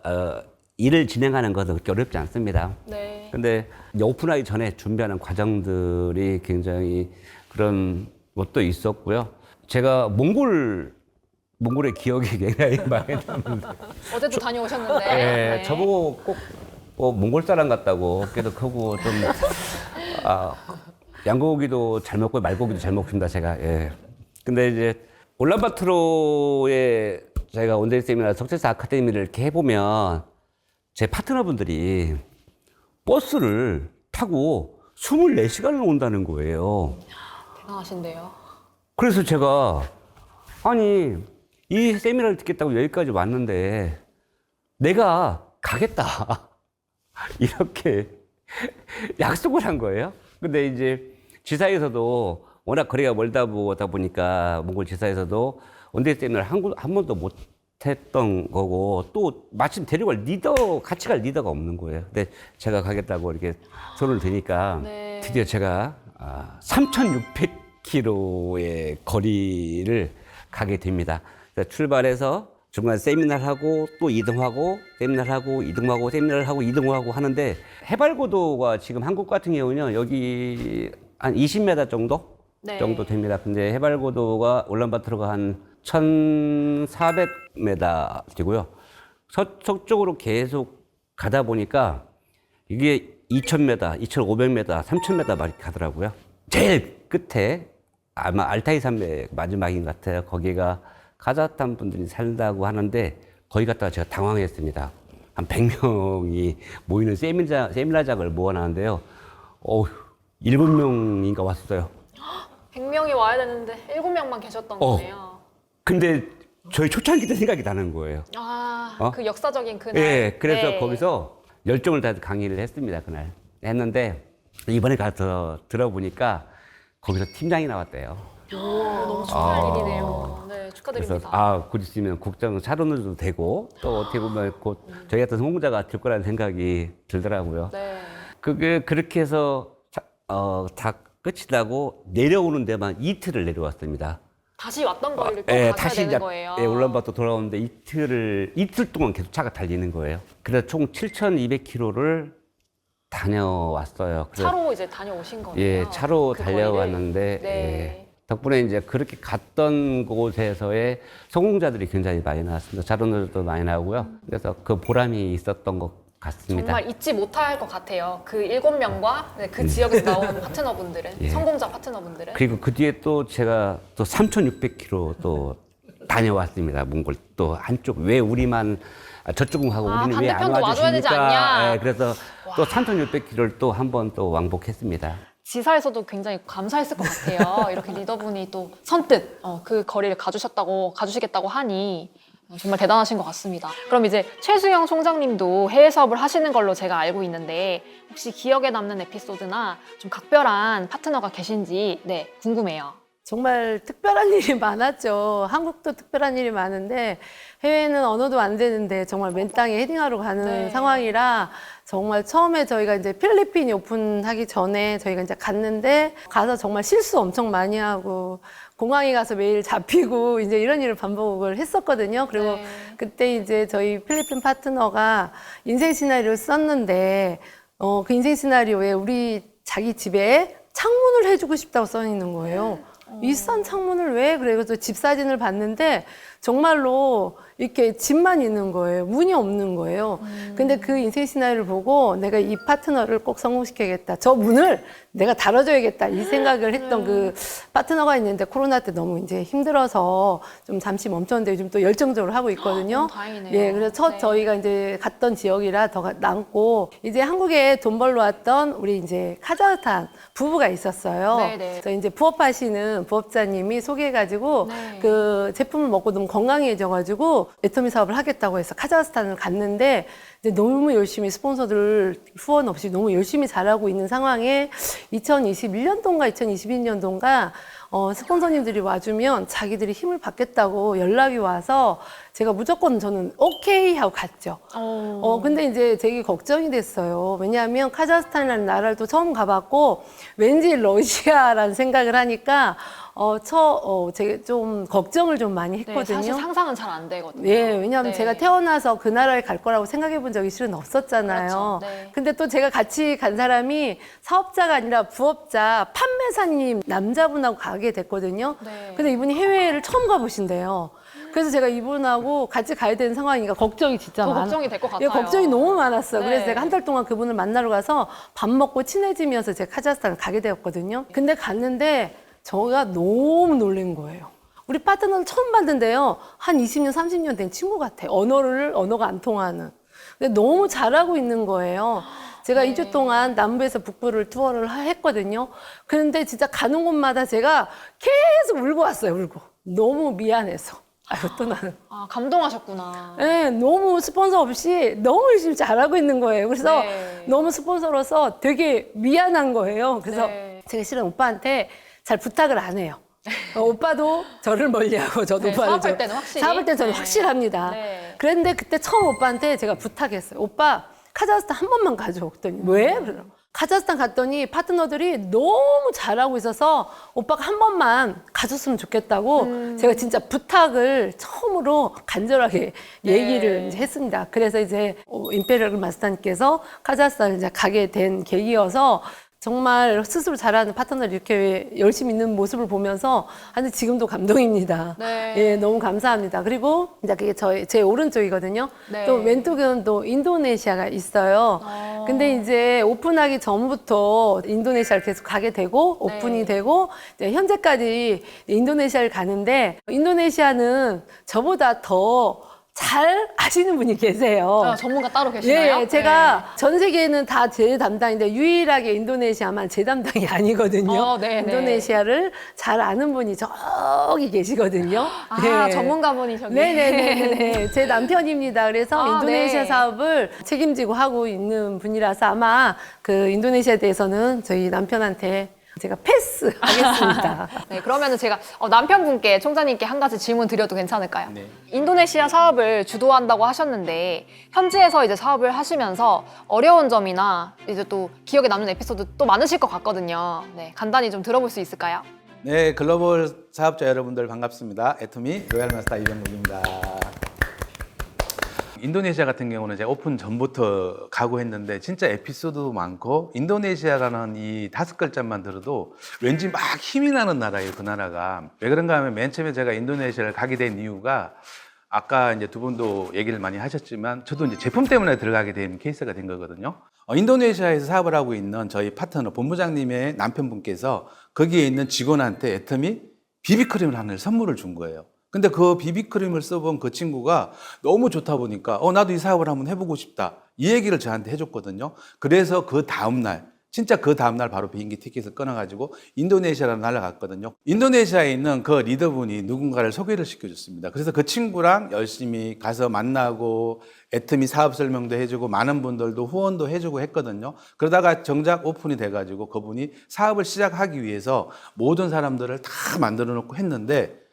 일을 진행하는 것은 그렇게 어렵지 않습니다. 네. 근데 이제 오픈하기 전에 준비하는 과정들이 굉장히 그런 것도 있었고요. 제가 몽골의 기억이 굉장히 많이 남는데 어제도 다녀오셨는데. 예, 네. 저보고 꼭 몽골 사람 같다고 어깨도 크고 좀 양고기도 잘 먹고 말고기도 잘 먹습니다 제가. 예. 근데 이제 울란바토르에 저희가 온데이 세미나 석세스 아카데미를 이렇게 해보면 제 파트너분들이 버스를 타고 24시간을 온다는 거예요. 대단하신데요. 그래서 제가 아니 이 세미나를 듣겠다고 여기까지 왔는데 내가 가겠다 이렇게 약속을 한 거예요. 근데 이제 지사에서도 워낙 거리가 멀다 보니까 몽골 지사에서도 온데이 세미나를 한 번도 못 했던 거고 또 마침 데려갈 같이 갈 리더가 없는 거예요. 근데 제가 가겠다고 이렇게 손을 드니까 네. 드디어 제가 3,600km의 거리를 가게 됩니다. 그래서 출발해서 중간 세미나를 하고 또 이동하고 세미나를 하고 이동하고 세미나를 하고 이동하고 하는데 해발고도가 지금 한국 같은 경우는 여기 한 20m 정도 됩니다. 근데 해발고도가 울란바토르가 한 1,400m 되고요. 서쪽으로 계속 가다 보니까 이게 2,000m, 2,500m, 3,000m 막 가더라고요. 제일 끝에 아마 알타이 산맥 마지막인 것 같아요. 거기가 카자흐스탄 분들이 살다고 하는데 거기 갔다가 제가 당황했습니다. 한 100명이 모이는 세미나장을 모아놨는데요. 7명인가 왔어요. 100명이 와야 되는데 7명만 계셨던 거네요. 근데 저희 초창기 때 생각이 나는 거예요. 그 역사적인 그날. 예, 그래서 네. 거기서 열정을 다해서 강의를 했습니다, 그날. 했는데, 이번에 가서 들어보니까 거기서 팀장이 나왔대요. 너무 축하할 일이네요. 네, 그래서, 축하드립니다. 곧 있으면 국정 차론으로 되고, 또 어떻게 보면 곧 저희 같은 성공자가 될 거라는 생각이 들더라고요. 네. 그게 그렇게 해서 다 끝이 나고 내려오는 데만 이틀을 내려왔습니다. 다시 왔던 거리를 또 가셔야 되는 거예요. 울란바토 돌아오는데 이틀 동안 계속 차가 달리는 거예요. 그래서 총 7,200km를 다녀왔어요. 차로 이제 다녀오신 거네요. 예, 차로 그 달려왔는데, 거리를. 네. 예, 덕분에 이제 그렇게 갔던 곳에서의 성공자들이 굉장히 많이 나왔습니다. 자료들도 많이 나오고요. 그래서 그 보람이 있었던 것 같습니다. 정말 잊지 못할 것 같아요. 그 7명과 그 지역에서 나온 파트너분들은, 예. 성공자 파트너분들은. 그리고 그 뒤에 또 제가 또 3,600km 또 다녀왔습니다. 몽골 또 한쪽 왜 우리만 저쪽은 하고 우리는 왜 안 반대편도 와줘야 되지 않냐. 와주십니까? 예, 그래서 또 3,600km를 또 한 번 또 왕복했습니다. 지사에서도 굉장히 감사했을 것 같아요. 이렇게 리더분이 또 선뜻 그 거리를 가주시겠다고 하니 정말 대단하신 것 같습니다. 그럼 이제 최수영 총장님도 해외 사업을 하시는 걸로 제가 알고 있는데 혹시 기억에 남는 에피소드나 좀 각별한 파트너가 계신지 궁금해요. 정말 특별한 일이 많았죠. 한국도 특별한 일이 많은데 해외는 언어도 안 되는데 정말 맨 땅에 헤딩하러 가는 네. 상황이라 정말 처음에 저희가 이제 필리핀이 오픈하기 전에 저희가 이제 갔는데 가서 정말 실수 엄청 많이 하고 공항에 가서 매일 잡히고 이제 이런 일을 반복을 했었거든요. 그리고 네. 그때 이제 저희 필리핀 파트너가 인생 시나리오를 썼는데 그 인생 시나리오에 우리 자기 집에 창문을 해주고 싶다고 써 있는 거예요. 이 싼 창문을 왜? 그래서 집 사진을 봤는데 정말로 이렇게 집만 있는 거예요. 문이 없는 거예요. 근데 그 인생 시나리오를 보고 내가 이 파트너를 꼭 성공시켜야겠다. 저 문을 내가 달아줘야겠다. 이 생각을 했던 그 파트너가 있는데 코로나 때 너무 이제 힘들어서 좀 잠시 멈췄는데 요즘 또 열정적으로 하고 있거든요. 너무 다행이네요. 예, 그래서 첫 저희가 이제 갔던 지역이라 더 남고 이제 한국에 돈 벌러 왔던 우리 이제 카자흐스탄 부부가 있었어요. 네네. 그래서 이제 부업하시는 부업자님이 소개해가지고 네. 그 제품을 먹고 너무 건강해져가지고 애터미 사업을 하겠다고 해서 카자흐스탄을 갔는데 이제 너무 열심히 스폰서들 후원 없이 너무 열심히 잘하고 있는 상황에 2021년도인가 2022년도인가 스폰서님들이 와주면 자기들이 힘을 받겠다고 연락이 와서 제가 무조건 저는 오케이 하고 갔죠. 근데 이제 되게 걱정이 됐어요. 왜냐하면 카자흐스탄이라는 나라를 또 처음 가봤고 왠지 러시아라는 생각을 하니까 제가 좀 걱정을 좀 많이 했거든요. 사실 상상은 잘 안 되거든요. 예, 왜냐하면 네. 제가 태어나서 그 나라에 갈 거라고 생각해 본 적이 실은 없었잖아요. 그렇죠. 네. 근데 또 제가 같이 간 사람이 사업자가 아니라 부업자, 판매사님 남자분하고 가게 됐거든요. 네. 근데 이분이 해외를 처음 가보신대요. 그래서 제가 이분하고 같이 가야 되는 상황이니까 걱정이 진짜 더 많아. 걱정이 될 것 예, 같아요. 걱정이 너무 많았어요. 네. 그래서 제가 한 달 동안 그분을 만나러 가서 밥 먹고 친해지면서 제가 카자흐스탄을 가게 되었거든요. 근데 갔는데 저가 너무 놀란 거예요. 우리 파트너를 처음 봤는데요. 한 20년, 30년 된 친구 같아요. 언어가 안 통하는. 근데 너무 잘하고 있는 거예요. 제가 2주 동안 남부에서 북부를 투어를 했거든요. 그런데 진짜 가는 곳마다 제가 계속 울고 왔어요, 울고. 너무 미안해서. 아유, 또 나는. 아, 감동하셨구나. 네, 너무 스폰서 없이 너무 열심히 잘하고 있는 거예요. 그래서 네. 너무 스폰서로서 되게 미안한 거예요. 그래서 네. 제가 실은 오빠한테 잘 부탁을 안 해요. 오빠도 저를 멀리하고 저도 네, 오빠를 사업할 때는 확실히. 사업할 때는 저는 네. 확실합니다. 네. 그런데 그때 처음 오빠한테 제가 부탁했어요. 오빠 카자흐스탄 한 번만 가줘. 그랬더니 왜? 그러더라고. 카자흐스탄 갔더니 파트너들이 너무 잘하고 있어서 오빠가 한 번만 가줬으면 좋겠다고 제가 진짜 부탁을 처음으로 간절하게 얘기를 이제 했습니다. 그래서 이제 임페리얼 마스터님께서 카자흐스탄을 이제 가게 된 계기여서 정말 스스로 잘하는 파트너를 이렇게 열심히 있는 모습을 보면서 아니 지금도 감동입니다. 네. 예, 너무 감사합니다. 그리고 이제 그게 제 오른쪽이거든요. 네. 또 왼쪽은 또 인도네시아가 있어요. 근데 이제 오픈하기 전부터 인도네시아를 계속 가게 되고 오픈이 네. 되고 이제 현재까지 인도네시아를 가는데 인도네시아는 저보다 더 잘 아시는 분이 계세요. 아, 전문가 따로 계시나요? 예, 제가 전 세계는 다 제 담당인데 유일하게 인도네시아만 제 담당이 아니거든요. 네, 네. 인도네시아를 잘 아는 분이 저기 계시거든요. 아, 네. 전문가분이셨네요. 네네네. 제 남편입니다. 그래서 아, 인도네시아 네. 사업을 책임지고 하고 있는 분이라서 아마 그 인도네시아에 대해서는 저희 남편한테 제가 패스하겠습니다. 네, 그러면은 제가 남편분께 총장님께 한 가지 질문 드려도 괜찮을까요? 네. 인도네시아 사업을 주도한다고 하셨는데 현지에서 이제 사업을 하시면서 어려운 점이나 이제 또 기억에 남는 에피소드 또 많으실 것 같거든요. 네, 간단히 좀 들어볼 수 있을까요? 네, 글로벌 사업자 여러분들 반갑습니다. 애터미 로얄 마스터 이병국입니다. 인도네시아 같은 경우는 제가 오픈 전부터 가고 했는데 진짜 에피소드도 많고 인도네시아라는 이 5글자만 들어도 왠지 막 힘이 나는 나라예요, 그 나라가. 왜 그런가 하면 맨 처음에 제가 인도네시아를 가게 된 이유가 아까 이제 두 분도 얘기를 많이 하셨지만 저도 이제 제품 때문에 들어가게 된 케이스가 된 거거든요. 인도네시아에서 사업을 하고 있는 저희 파트너 본부장님의 남편분께서 거기에 있는 직원한테 애터미 비비크림을 하나를 선물을 준 거예요. 근데 그 비비크림을 써본 그 친구가 너무 좋다 보니까 나도 이 사업을 한번 해보고 싶다. 이 얘기를 저한테 해줬거든요. 그래서 그 다음날 진짜 그 다음날 바로 비행기 티켓을 끊어가지고 인도네시아로 날아갔거든요. 인도네시아에 있는 그 리더분이 누군가를 소개를 시켜줬습니다. 그래서 그 친구랑 열심히 가서 만나고 애터미 사업 설명도 해주고 많은 분들도 후원도 해주고 했거든요. 그러다가 정작 오픈이 돼가지고 그분이 사업을 시작하기 위해서 모든 사람들을 다 만들어 놓고 했는데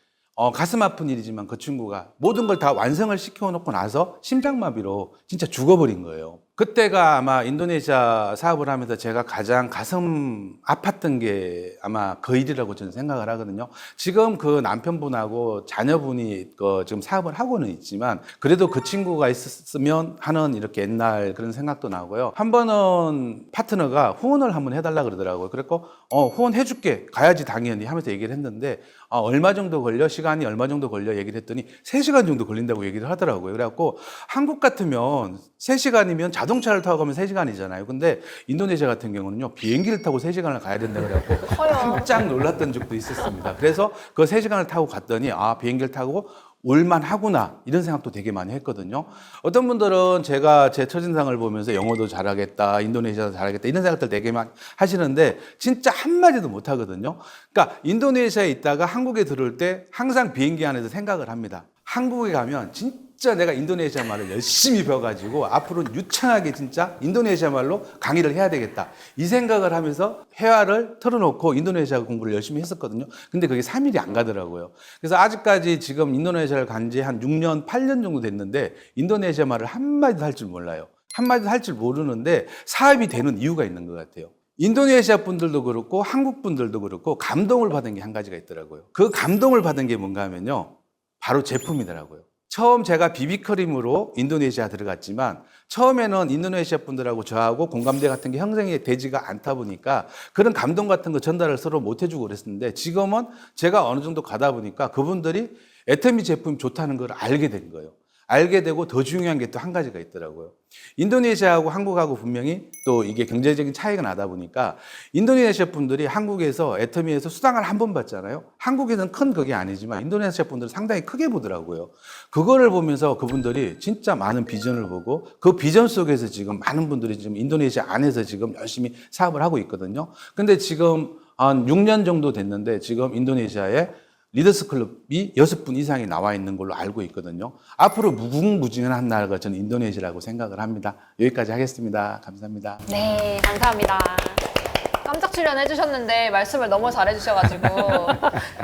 가슴 아픈 일이지만 그 친구가 모든 걸 다 완성을 시켜놓고 나서 심장마비로 진짜 죽어버린 거예요. 그때가 아마 인도네시아 사업을 하면서 제가 가장 가슴 아팠던 게 아마 그 일이라고 저는 생각을 하거든요. 지금 그 남편분하고 자녀분이 지금 사업을 하고는 있지만 그래도 그 친구가 있었으면 하는 이렇게 옛날 그런 생각도 나고요. 한 번은 파트너가 후원을 한번 해달라 그러더라고요. 그랬고 후원해줄게 가야지 당연히 하면서 얘기를 했는데 얼마 정도 걸려? 시간이 얼마 정도 걸려? 얘기를 했더니 3시간 정도 걸린다고 얘기를 하더라고요. 그래갖고 한국 같으면 3시간이면 자동차를 타고 가면 3시간이잖아요. 근데 인도네시아 같은 경우는요, 비행기를 타고 3시간을 가야 된다 그래갖고 깜짝 놀랐던 적도 있었습니다. 그래서 그 3시간을 타고 갔더니 비행기를 타고 올만하구나 이런 생각도 되게 많이 했거든요. 어떤 분들은 제가 제 첫인상을 보면서 영어도 잘하겠다, 인도네시아도 잘하겠다 이런 생각들 되게 많이 하시는데 진짜 한마디도 못하거든요. 그러니까 인도네시아에 있다가 한국에 들어올 때 항상 비행기 안에서 생각을 합니다. 한국에 가면 진짜 내가 인도네시아 말을 열심히 배워가지고 앞으로는 유창하게 진짜 인도네시아 말로 강의를 해야 되겠다. 이 생각을 하면서 회화를 틀어놓고 인도네시아 공부를 열심히 했었거든요. 근데 그게 3일이 안 가더라고요. 그래서 아직까지 지금 인도네시아를 간 지 한 6년, 8년 정도 됐는데 인도네시아 말을 한마디도 할 줄 몰라요. 한마디도 할 줄 모르는데 사업이 되는 이유가 있는 것 같아요. 인도네시아 분들도 그렇고 한국 분들도 그렇고 감동을 받은 게 한 가지가 있더라고요. 그 감동을 받은 게 뭔가 하면요. 바로 제품이더라고요. 처음 제가 비비크림으로 인도네시아 들어갔지만 처음에는 인도네시아 분들하고 저하고 공감대 같은 게 형성이 되지가 않다 보니까 그런 감동 같은 거 전달을 서로 못 해주고 그랬었는데 지금은 제가 어느 정도 가다 보니까 그분들이 애터미 제품이 좋다는 걸 알게 된 거예요. 알게 되고 더 중요한 게 또 한 가지가 있더라고요. 인도네시아하고 한국하고 분명히 또 이게 경제적인 차이가 나다 보니까 인도네시아 분들이 한국에서 애터미에서 수당을 한 번 받잖아요. 한국에서는 큰 그게 아니지만 인도네시아 분들은 상당히 크게 보더라고요. 그거를 보면서 그분들이 진짜 많은 비전을 보고 그 비전 속에서 지금 많은 분들이 지금 인도네시아 안에서 지금 열심히 사업을 하고 있거든요. 근데 지금 한 6년 정도 됐는데 지금 인도네시아에 리더스 클럽이 6분 이상이 나와 있는 걸로 알고 있거든요. 앞으로 무궁무진한 나라가 저는 인도네시아라고 생각을 합니다. 여기까지 하겠습니다. 감사합니다. 네, 감사합니다. 깜짝 출연해 주셨는데 말씀을 너무 잘해 주셔가지고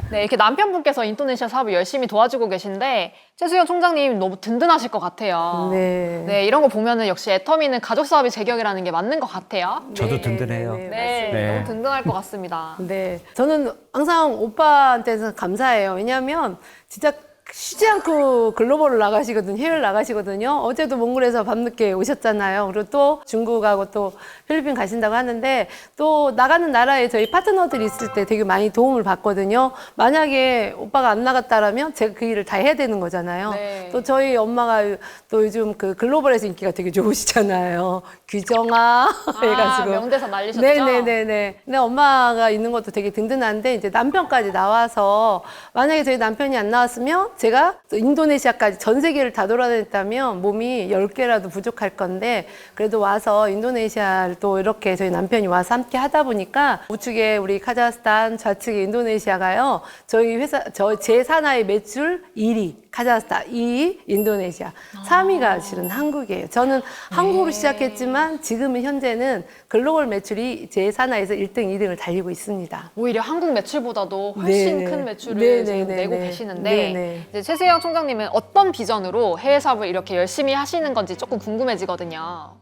네, 이렇게 남편분께서 인도네시아 사업을 열심히 도와주고 계신데 최수영 총장님 너무 든든하실 것 같아요. 네. 네, 이런 거 보면은 역시 애터미는 가족 사업이 제격이라는 게 맞는 것 같아요. 저도 든든해요. 네, 네. 너무 든든할 것 같습니다. 네. 저는 항상 오빠한테서 감사해요. 왜냐하면 진짜 쉬지 않고 글로벌을 나가시거든요. 해외를 나가시거든요. 어제도 몽골에서 밤늦게 오셨잖아요. 그리고 또 중국하고 또 필리핀 가신다고 하는데 또 나가는 나라에 저희 파트너들이 있을 때 되게 많이 도움을 받거든요. 만약에 오빠가 안 나갔다라면 제가 그 일을 다 해야 되는 거잖아요. 네. 또 저희 엄마가 또 요즘 그 글로벌에서 인기가 되게 좋으시잖아요. 규정아 해가지고. 명대사 날리셨죠? 네네네네. 근데 엄마가 있는 것도 되게 든든한데 이제 남편까지 나와서 만약에 저희 남편이 안 나왔으면 제가 또 인도네시아까지 전 세계를 다 돌아다녔다면 몸이 10개라도 부족할 건데 그래도 와서 인도네시아를 또 이렇게 저희 남편이 와서 함께 하다 보니까 우측에 우리 카자흐스탄, 좌측에 인도네시아가요. 저희 회사, 제 산하의 매출 1위. 카자흐스탄, 2위 인도네시아, 3위가 실은 한국이에요. 저는 한국으로 시작했지만 지금은 현재는 글로벌 매출이 제 산하에서 1등, 2등을 달리고 있습니다. 오히려 한국 매출보다도 훨씬 네네. 큰 매출을 네네네네. 지금 내고 계시는데 네네. 이제 최세영 총장님은 어떤 비전으로 해외 사업을 이렇게 열심히 하시는 건지 조금 궁금해지거든요.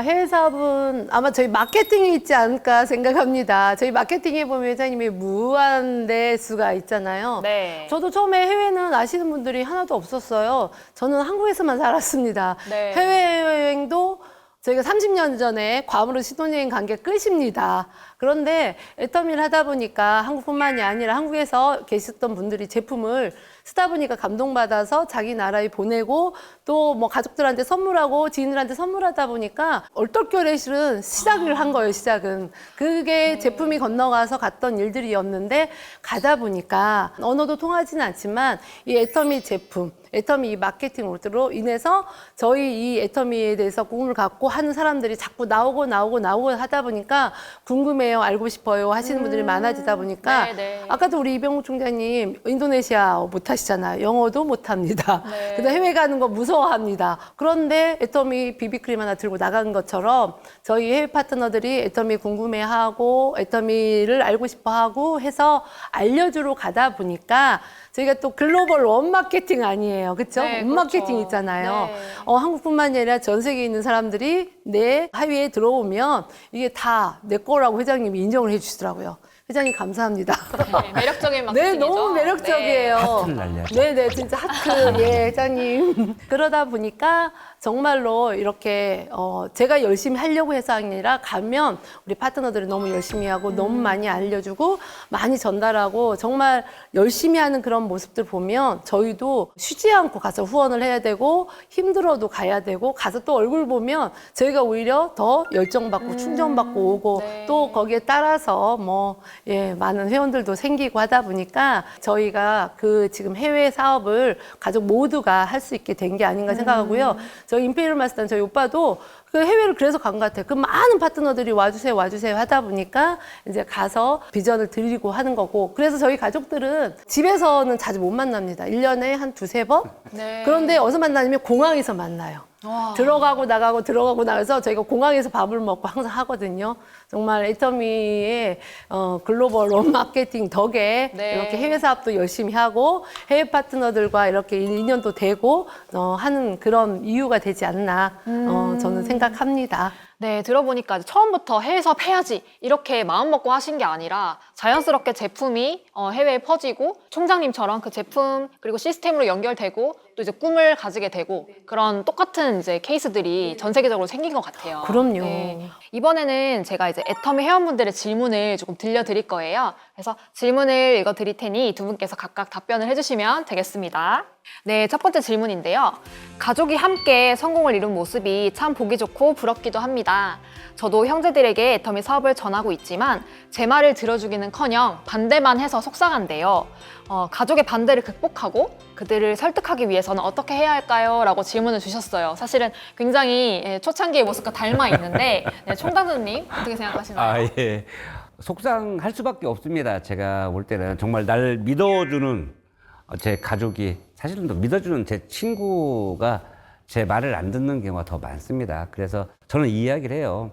해외 사업은 아마 저희 마케팅이 있지 않을까 생각합니다. 저희 마케팅에 보면 회장님이 무한대수가 있잖아요. 네. 저도 처음에 해외는 아시는 분들이 하나도 없었어요. 저는 한국에서만 살았습니다. 네. 해외여행도 저희가 30년 전에 괌으로 신혼여행 간 게 끝입니다. 그런데 애터미를 하다 보니까 한국뿐만이 아니라 한국에서 계셨던 분들이 제품을 쓰다 보니까 감동받아서 자기 나라에 보내고 또 뭐 가족들한테 선물하고 지인들한테 선물하다 보니까 얼떨결에 실은 시작을 한 거예요, 시작은. 그게 제품이 건너가서 갔던 일들이었는데 가다 보니까 언어도 통하지는 않지만 이 애터미 제품, 애터미 이 마케팅으로 인해서 저희 이 애터미에 대해서 꿈을 갖고 하는 사람들이 자꾸 나오고 하다 보니까 궁금해요, 알고 싶어요 하시는 분들이 많아지다 보니까 네. 아까도 우리 이병욱 총장님 인도네시아 못하시잖아요. 영어도 못합니다. 네. 그다음 해외 가는 거 무서워합니다. 그런데 애터미 비비크림 하나 들고 나간 것처럼 저희 해외 파트너들이 애터미 궁금해하고 애터미를 알고 싶어하고 해서 알려주러 가다 보니까 저희가 또 글로벌 원 마케팅 아니에요. 그렇죠? 네, 원 마케팅 있잖아요. 네. 한국뿐만이 아니라 전 세계에 있는 사람들이 내 하위에 들어오면 이게 다 내 거라고 회장님이 인정을 해 주시더라고요. 회장님 감사합니다. 네, 매력적인 네, 마케팅이죠. 너무 매력적이에요. 하트를 날려야죠. 네네, 진짜 하트. 예, 회장님. 그러다 보니까 정말로 이렇게, 제가 열심히 하려고 해서 아니라 가면 우리 파트너들이 너무 열심히 하고 너무 많이 알려주고 많이 전달하고 정말 열심히 하는 그런 모습들 보면 저희도 쉬지 않고 가서 후원을 해야 되고 힘들어도 가야 되고 가서 또 얼굴 보면 저희가 오히려 더 열정받고 충전받고 오고 네. 또 거기에 따라서 많은 회원들도 생기고 하다 보니까 저희가 그 지금 해외 사업을 가족 모두가 할 수 있게 된 게 아닌가 생각하고요. 저희 임페리얼 마스터는 저희 오빠도 그 해외를 그래서 간 것 같아요. 그 많은 파트너들이 와주세요 하다 보니까 이제 가서 비전을 드리고 하는 거고. 그래서 저희 가족들은 집에서는 자주 못 만납니다. 1년에 한 2-3번? 네. 그런데 어디서 만나냐면 공항에서 만나요. 와. 들어가고 나가서 저희가 공항에서 밥을 먹고 항상 하거든요. 정말 애터미의 글로벌 원 마케팅 덕에 네. 이렇게 해외 사업도 열심히 하고 해외 파트너들과 이렇게 인연도 되고 하는 그런 이유가 되지 않나 저는 생각합니다. 네, 들어보니까 처음부터 해외 사업 해야지 이렇게 마음 먹고 하신 게 아니라 자연스럽게 제품이 해외에 퍼지고 총장님처럼 그 제품 그리고 시스템으로 연결되고 또 이제 꿈을 가지게 되고 그런 똑같은 이제 케이스들이 전 세계적으로 생긴 것 같아요. 그럼요. 이번에는 제가 이제 애터미 회원분들의 질문을 조금 들려드릴 거예요. 그래서 질문을 읽어 드릴 테니 두 분께서 각각 답변을 해주시면 되겠습니다. 네, 첫 번째 질문인데요. 가족이 함께 성공을 이룬 모습이 참 보기 좋고 부럽기도 합니다. 저도 형제들에게 애터미 사업을 전하고 있지만 제 말을 들어주기는커녕 반대만 해서 속상한데요. 가족의 반대를 극복하고 그들을 설득하기 위해서는 어떻게 해야 할까요? 라고 질문을 주셨어요. 사실은 굉장히 초창기의 모습과 닮아 있는데 네, 총장님 어떻게 생각하시나요? 예. 속상할 수밖에 없습니다. 제가 볼 때는 정말 날 믿어주는 제 가족이 사실은 또 믿어주는 제 친구가 제 말을 안 듣는 경우가 더 많습니다. 그래서 저는 이 이야기를 해요.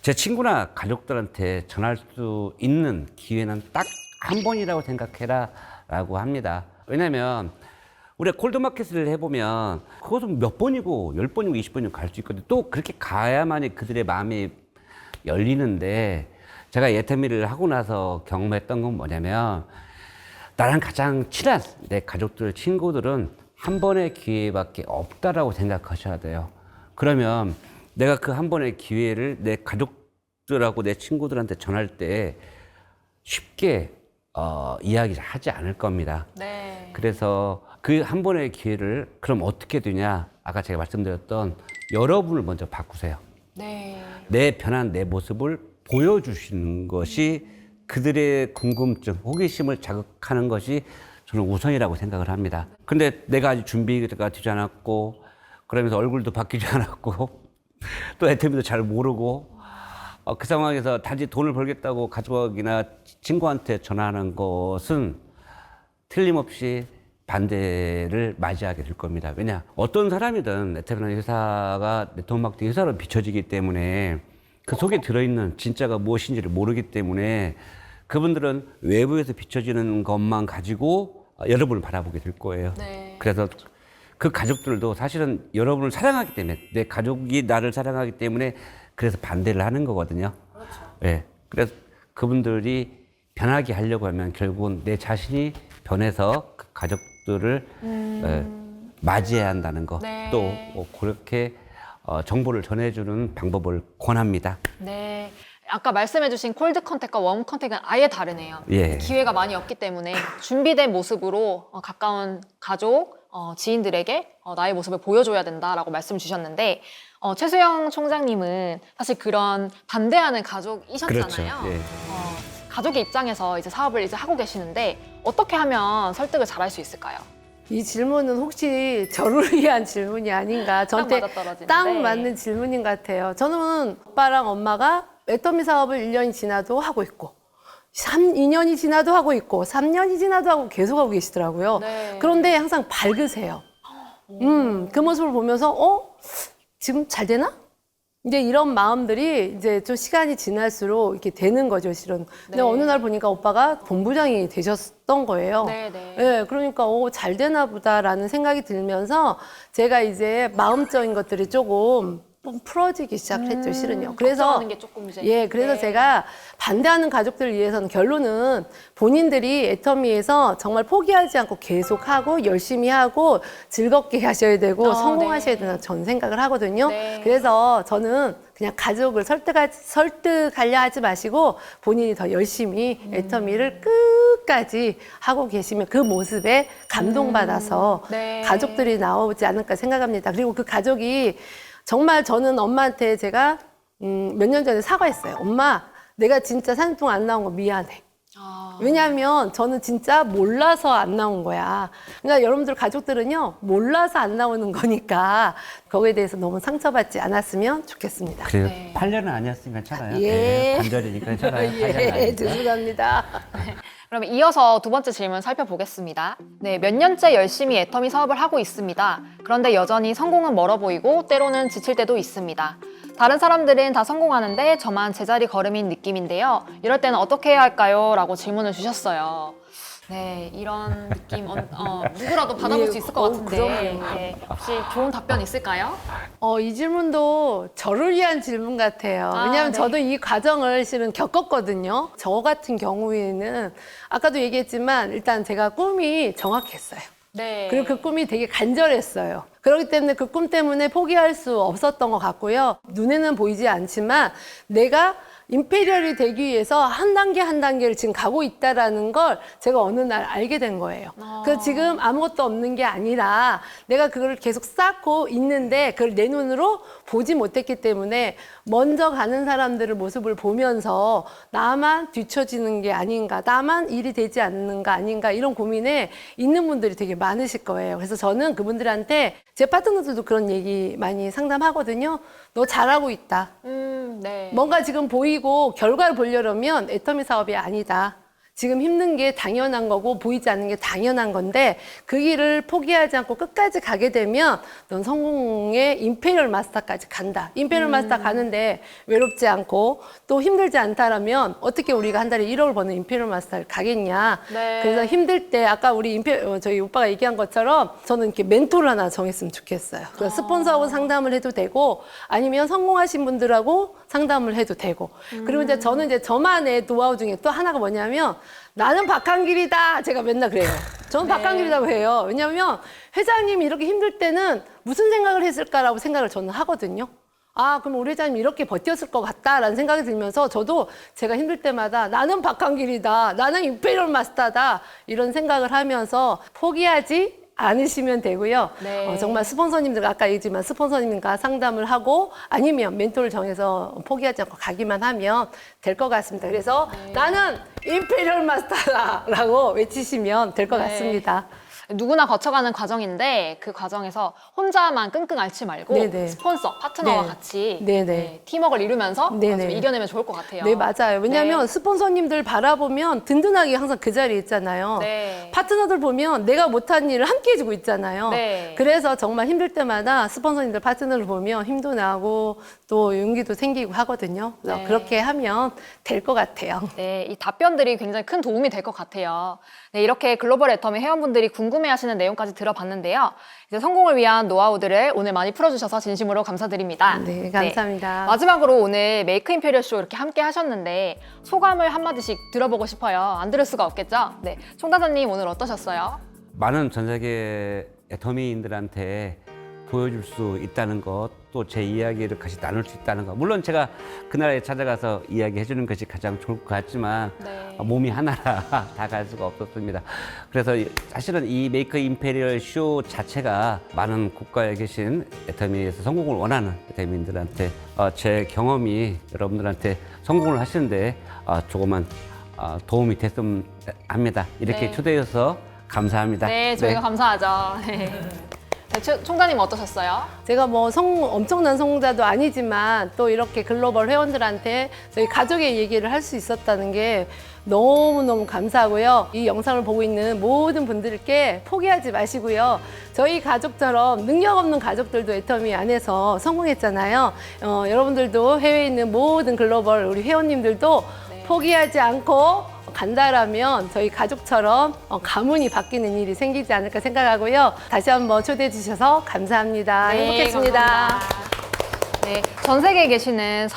제 친구나 가족들한테 전할 수 있는 기회는 딱 한 번이라고 생각해라 라고 합니다. 왜냐면 우리가 콜드마켓을 해보면 그것은 몇 번이고 10번이고 20번이고 갈 수 있거든요. 또 그렇게 가야만이 그들의 마음이 열리는데 제가 애터미를 하고 나서 경험했던 건 뭐냐면 나랑 가장 친한 내 가족들, 친구들은 한 번의 기회밖에 없다라고 생각하셔야 돼요. 그러면 내가 그 한 번의 기회를 내 가족들하고 내 친구들한테 전할 때 쉽게 이야기를 하지 않을 겁니다. 네. 그래서 그 한 번의 기회를 그럼 어떻게 되냐? 아까 제가 말씀드렸던 여러분을 먼저 바꾸세요. 네. 내 변한 내 모습을 보여주시는 것이 그들의 궁금증, 호기심을 자극하는 것이 저는 우선이라고 생각을 합니다. 근데 내가 아직 준비가 되지 않았고 그러면서 얼굴도 바뀌지 않았고 또 애터미도 잘 모르고 그 상황에서 단지 돈을 벌겠다고 가족이나 친구한테 전하는 것은 틀림없이 반대를 맞이하게 될 겁니다. 왜냐? 어떤 사람이든 애터미라는 회사가 네트워크 회사로 비춰지기 때문에 그 속에 들어있는 진짜가 무엇인지를 모르기 때문에 그분들은 외부에서 비춰지는 것만 가지고 여러분을 바라보게 될 거예요. 네. 그래서 그 가족들도 사실은 여러분을 사랑하기 때문에 내 가족이 나를 사랑하기 때문에 그래서 반대를 하는 거거든요. 그렇죠. 네. 그래서 그분들이 변하게 하려고 하면 결국은 내 자신이 변해서 그 가족들을 맞이해야 한다는 거. 네. 또 그렇게 정보를 전해주는 방법을 권합니다. 네. 아까 말씀해주신 콜드 컨택과 웜 컨택은 아예 다르네요. 예. 기회가 많이 없기 때문에 준비된 모습으로 가까운 가족, 지인들에게 나의 모습을 보여줘야 된다라고 말씀 주셨는데 최수영 총장님은 사실 그런 반대하는 가족이셨잖아요. 그렇죠. 예. 가족의 입장에서 이제 사업을 이제 하고 계시는데 어떻게 하면 설득을 잘할 수 있을까요? 이 질문은 혹시 저를 위한 질문이 아닌가. 저한테 맞아떨어지는데. 딱 맞는 질문인 것 같아요. 저는 오빠랑 엄마가 애터미 사업을 1년이 지나도 하고 있고 2년이 지나도 하고 있고 3년이 지나도 하고 계속 하고 계시더라고요. 네. 그런데 항상 밝으세요. 그 모습을 보면서 지금 잘 되나? 이제 이런 마음들이 이제 좀 시간이 지날수록 이렇게 되는 거죠, 실은. 근데 네. 어느 날 보니까 오빠가 본부장이 되셨던 거예요. 네, 네. 네, 그러니까 잘 되나 보다라는 생각이 들면서 제가 이제 마음적인 것들이 조금 풀어지기 시작했죠, 실은요. 그래서 걱정하는 게 조금 이제 그래서 네. 제가 반대하는 가족들을 위해서는 결론은 본인들이 애터미에서 정말 포기하지 않고 계속하고 열심히 하고 즐겁게 하셔야 되고 성공하셔야 네. 된다고 저는 생각을 하거든요. 네. 그래서 저는 그냥 가족을 설득하려 하지 마시고 본인이 더 열심히 애터미를 끝까지 하고 계시면 그 모습에 감동받아서 네. 가족들이 나오지 않을까 생각합니다. 그리고 그 가족이 정말 저는 엄마한테 제가 몇 년 전에 사과했어요. 엄마, 내가 진짜 3년 동안 안 나온 거 미안해. 왜냐하면 저는 진짜 몰라서 안 나온 거야. 그러니까 여러분들 가족들은요, 몰라서 안 나오는 거니까 거기에 대해서 너무 상처받지 않았으면 좋겠습니다. 그래요. 네. 8년은 아니었으니까 괜찮아요. 예. 반절이니까 괜찮아요. 8년은 예, 아니니까. 죄송합니다. 그럼 이어서 두 번째 질문 살펴보겠습니다. 네, 몇 년째 열심히 애터미 사업을 하고 있습니다. 그런데 여전히 성공은 멀어 보이고 때로는 지칠 때도 있습니다. 다른 사람들은 다 성공하는데 저만 제자리 걸음인 느낌인데요. 이럴 때는 어떻게 해야 할까요? 라고 질문을 주셨어요. 네, 이런 느낌 누구라도 받아볼 수 있을 것 같은데 그럼요. 네, 혹시 좋은 답변 있을까요? 이 질문도 저를 위한 질문 같아요. 아, 왜냐하면 네. 저도 이 과정을 실은 겪었거든요. 저 같은 경우에는 아까도 얘기했지만 일단 제가 꿈이 정확했어요. 네. 그리고 그 꿈이 되게 간절했어요. 그렇기 때문에 그 꿈 때문에 포기할 수 없었던 것 같고요. 눈에는 보이지 않지만 내가 임페리얼이 되기 위해서 한 단계 한 단계를 지금 가고 있다라는 걸 제가 어느 날 알게 된 거예요. 그래서 지금 아무것도 없는 게 아니라 내가 그걸 계속 쌓고 있는데 그걸 내 눈으로 보지 못했기 때문에 먼저 가는 사람들의 모습을 보면서 나만 뒤처지는 게 아닌가, 나만 일이 되지 않는가 아닌가 이런 고민에 있는 분들이 되게 많으실 거예요. 그래서 저는 그분들한테 제 파트너들도 그런 얘기 많이 상담하거든요. 너 잘하고 있다. 네. 뭔가 지금 보이고 결과를 보려면 애터미 사업이 아니다. 지금 힘든 게 당연한 거고 보이지 않는 게 당연한 건데 그 길을 포기하지 않고 끝까지 가게 되면 넌 성공의 임페리얼 마스터까지 간다. 임페리얼 마스터 가는데 외롭지 않고 또 힘들지 않다라면 어떻게 우리가 한 달에 1억을 버는 임페리얼 마스터를 가겠냐. 네. 그래서 힘들 때 아까 우리 저희 오빠가 얘기한 것처럼 저는 이렇게 멘토를 하나 정했으면 좋겠어요. 그러니까 스폰서하고 상담을 해도 되고 아니면 성공하신 분들하고 상담을 해도 되고 그리고 이제 저는 이제 저만의 노하우 중에 또 하나가 뭐냐면 나는 박한길이다. 제가 맨날 그래요. 저는 박한길이라고 해요. 왜냐하면 회장님이 이렇게 힘들 때는 무슨 생각을 했을까라고 생각을 저는 하거든요. 아, 그럼 우리 회장님 이렇게 버텼을 것 같다라는 생각이 들면서 저도 제가 힘들 때마다 나는 박한길이다. 나는 임페리얼 마스터다. 이런 생각을 하면서 포기하지 않으시면 되고요. 네. 정말 스폰서님들 아까 얘기했지만 스폰서님과 상담을 하고 아니면 멘토를 정해서 포기하지 않고 가기만 하면 될 것 같습니다. 그래서 나는 임페리얼 마스터다라고 외치시면 될 것 네. 같습니다. 누구나 거쳐가는 과정인데 그 과정에서 혼자만 끙끙 앓지 말고 네네. 스폰서, 파트너와 네. 같이 네네. 팀워크를 이루면서 네네. 좀 이겨내면 좋을 것 같아요. 네, 맞아요. 왜냐하면 네. 스폰서님들 바라보면 든든하게 항상 그 자리에 있잖아요. 네. 파트너들 보면 내가 못한 일을 함께 해주고 있잖아요. 네. 그래서 정말 힘들 때마다 스폰서님들 파트너를 보면 힘도 나고 또 용기도 생기고 하거든요. 그래서 네. 그렇게 하면 될 것 같아요. 네, 이 답변들이 굉장히 큰 도움이 될 것 같아요. 네, 이렇게 글로벌 애터미 회원분들이 궁금해하시는 내용까지 들어봤는데요. 이제 성공을 위한 노하우들을 오늘 많이 풀어주셔서 진심으로 감사드립니다. 네, 감사합니다. 마지막으로 오늘 메이크 임페리얼 쇼 이렇게 함께 하셨는데 소감을 한마디씩 들어보고 싶어요. 안 들을 수가 없겠죠? 네, 총단장님 오늘 어떠셨어요? 많은 전 세계 애터미인들한테 보여줄 수 있다는 것, 또 제 이야기를 같이 나눌 수 있다는 것. 물론 제가 그 나라에 찾아가서 이야기해 주는 것이 가장 좋을 것 같지만 네. 몸이 하나라 다 갈 수가 없었습니다. 그래서 사실은 이 메이크 임페리얼 쇼 자체가 많은 국가에 계신 애터미에서 성공을 원하는 애터미인들한테 제 경험이 여러분들한테 성공을 하시는데 조금만 도움이 됐으면 합니다. 이렇게 네. 초대해서 감사합니다. 네, 저희가 감사하죠. 네. 네, 총장님 어떠셨어요? 제가 뭐 엄청난 성공자도 아니지만 또 이렇게 글로벌 회원들한테 저희 가족의 얘기를 할 수 있었다는 게 너무너무 감사하고요. 이 영상을 보고 있는 모든 분들께 포기하지 마시고요. 저희 가족처럼 능력 없는 가족들도 애터미 안에서 성공했잖아요. 여러분들도 해외에 있는 모든 글로벌 우리 회원님들도 포기하지 않고 간다라면 저희 가족처럼 가문이 바뀌는 일이 생기지 않을까 생각하고요. 다시 한번 초대해 주셔서 감사합니다. 행복했습니다. 감사합니다. 네, 전 세계에 계시는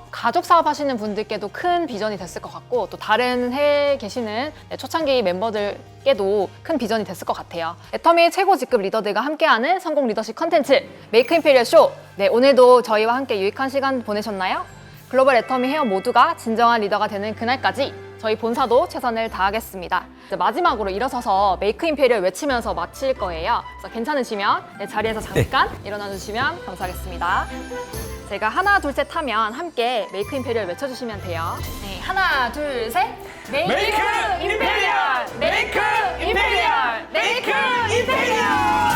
가족 사업 하시는 분들께도 큰 비전이 됐을 것 같고 또 다른 해외에 계시는 초창기 멤버들께도 큰 비전이 됐을 것 같아요. 애터미 최고 직급 리더들과 함께하는 성공 리더십 컨텐츠 메이크 임페리얼 쇼. 네, 오늘도 저희와 함께 유익한 시간 보내셨나요? 글로벌 애터미 회원 모두가 진정한 리더가 되는 그날까지 저희 본사도 최선을 다하겠습니다. 이제 마지막으로 일어서서 메이크 임페리얼 외치면서 마칠 거예요. 그래서 괜찮으시면 자리에서 잠깐 일어나 주시면 감사하겠습니다. 제가 하나, 둘, 셋 하면 함께 메이크 임페리얼 외쳐주시면 돼요. 네, 하나, 둘, 셋. 메이크 임페리얼! 메이크 임페리얼! 메이크 임페리얼!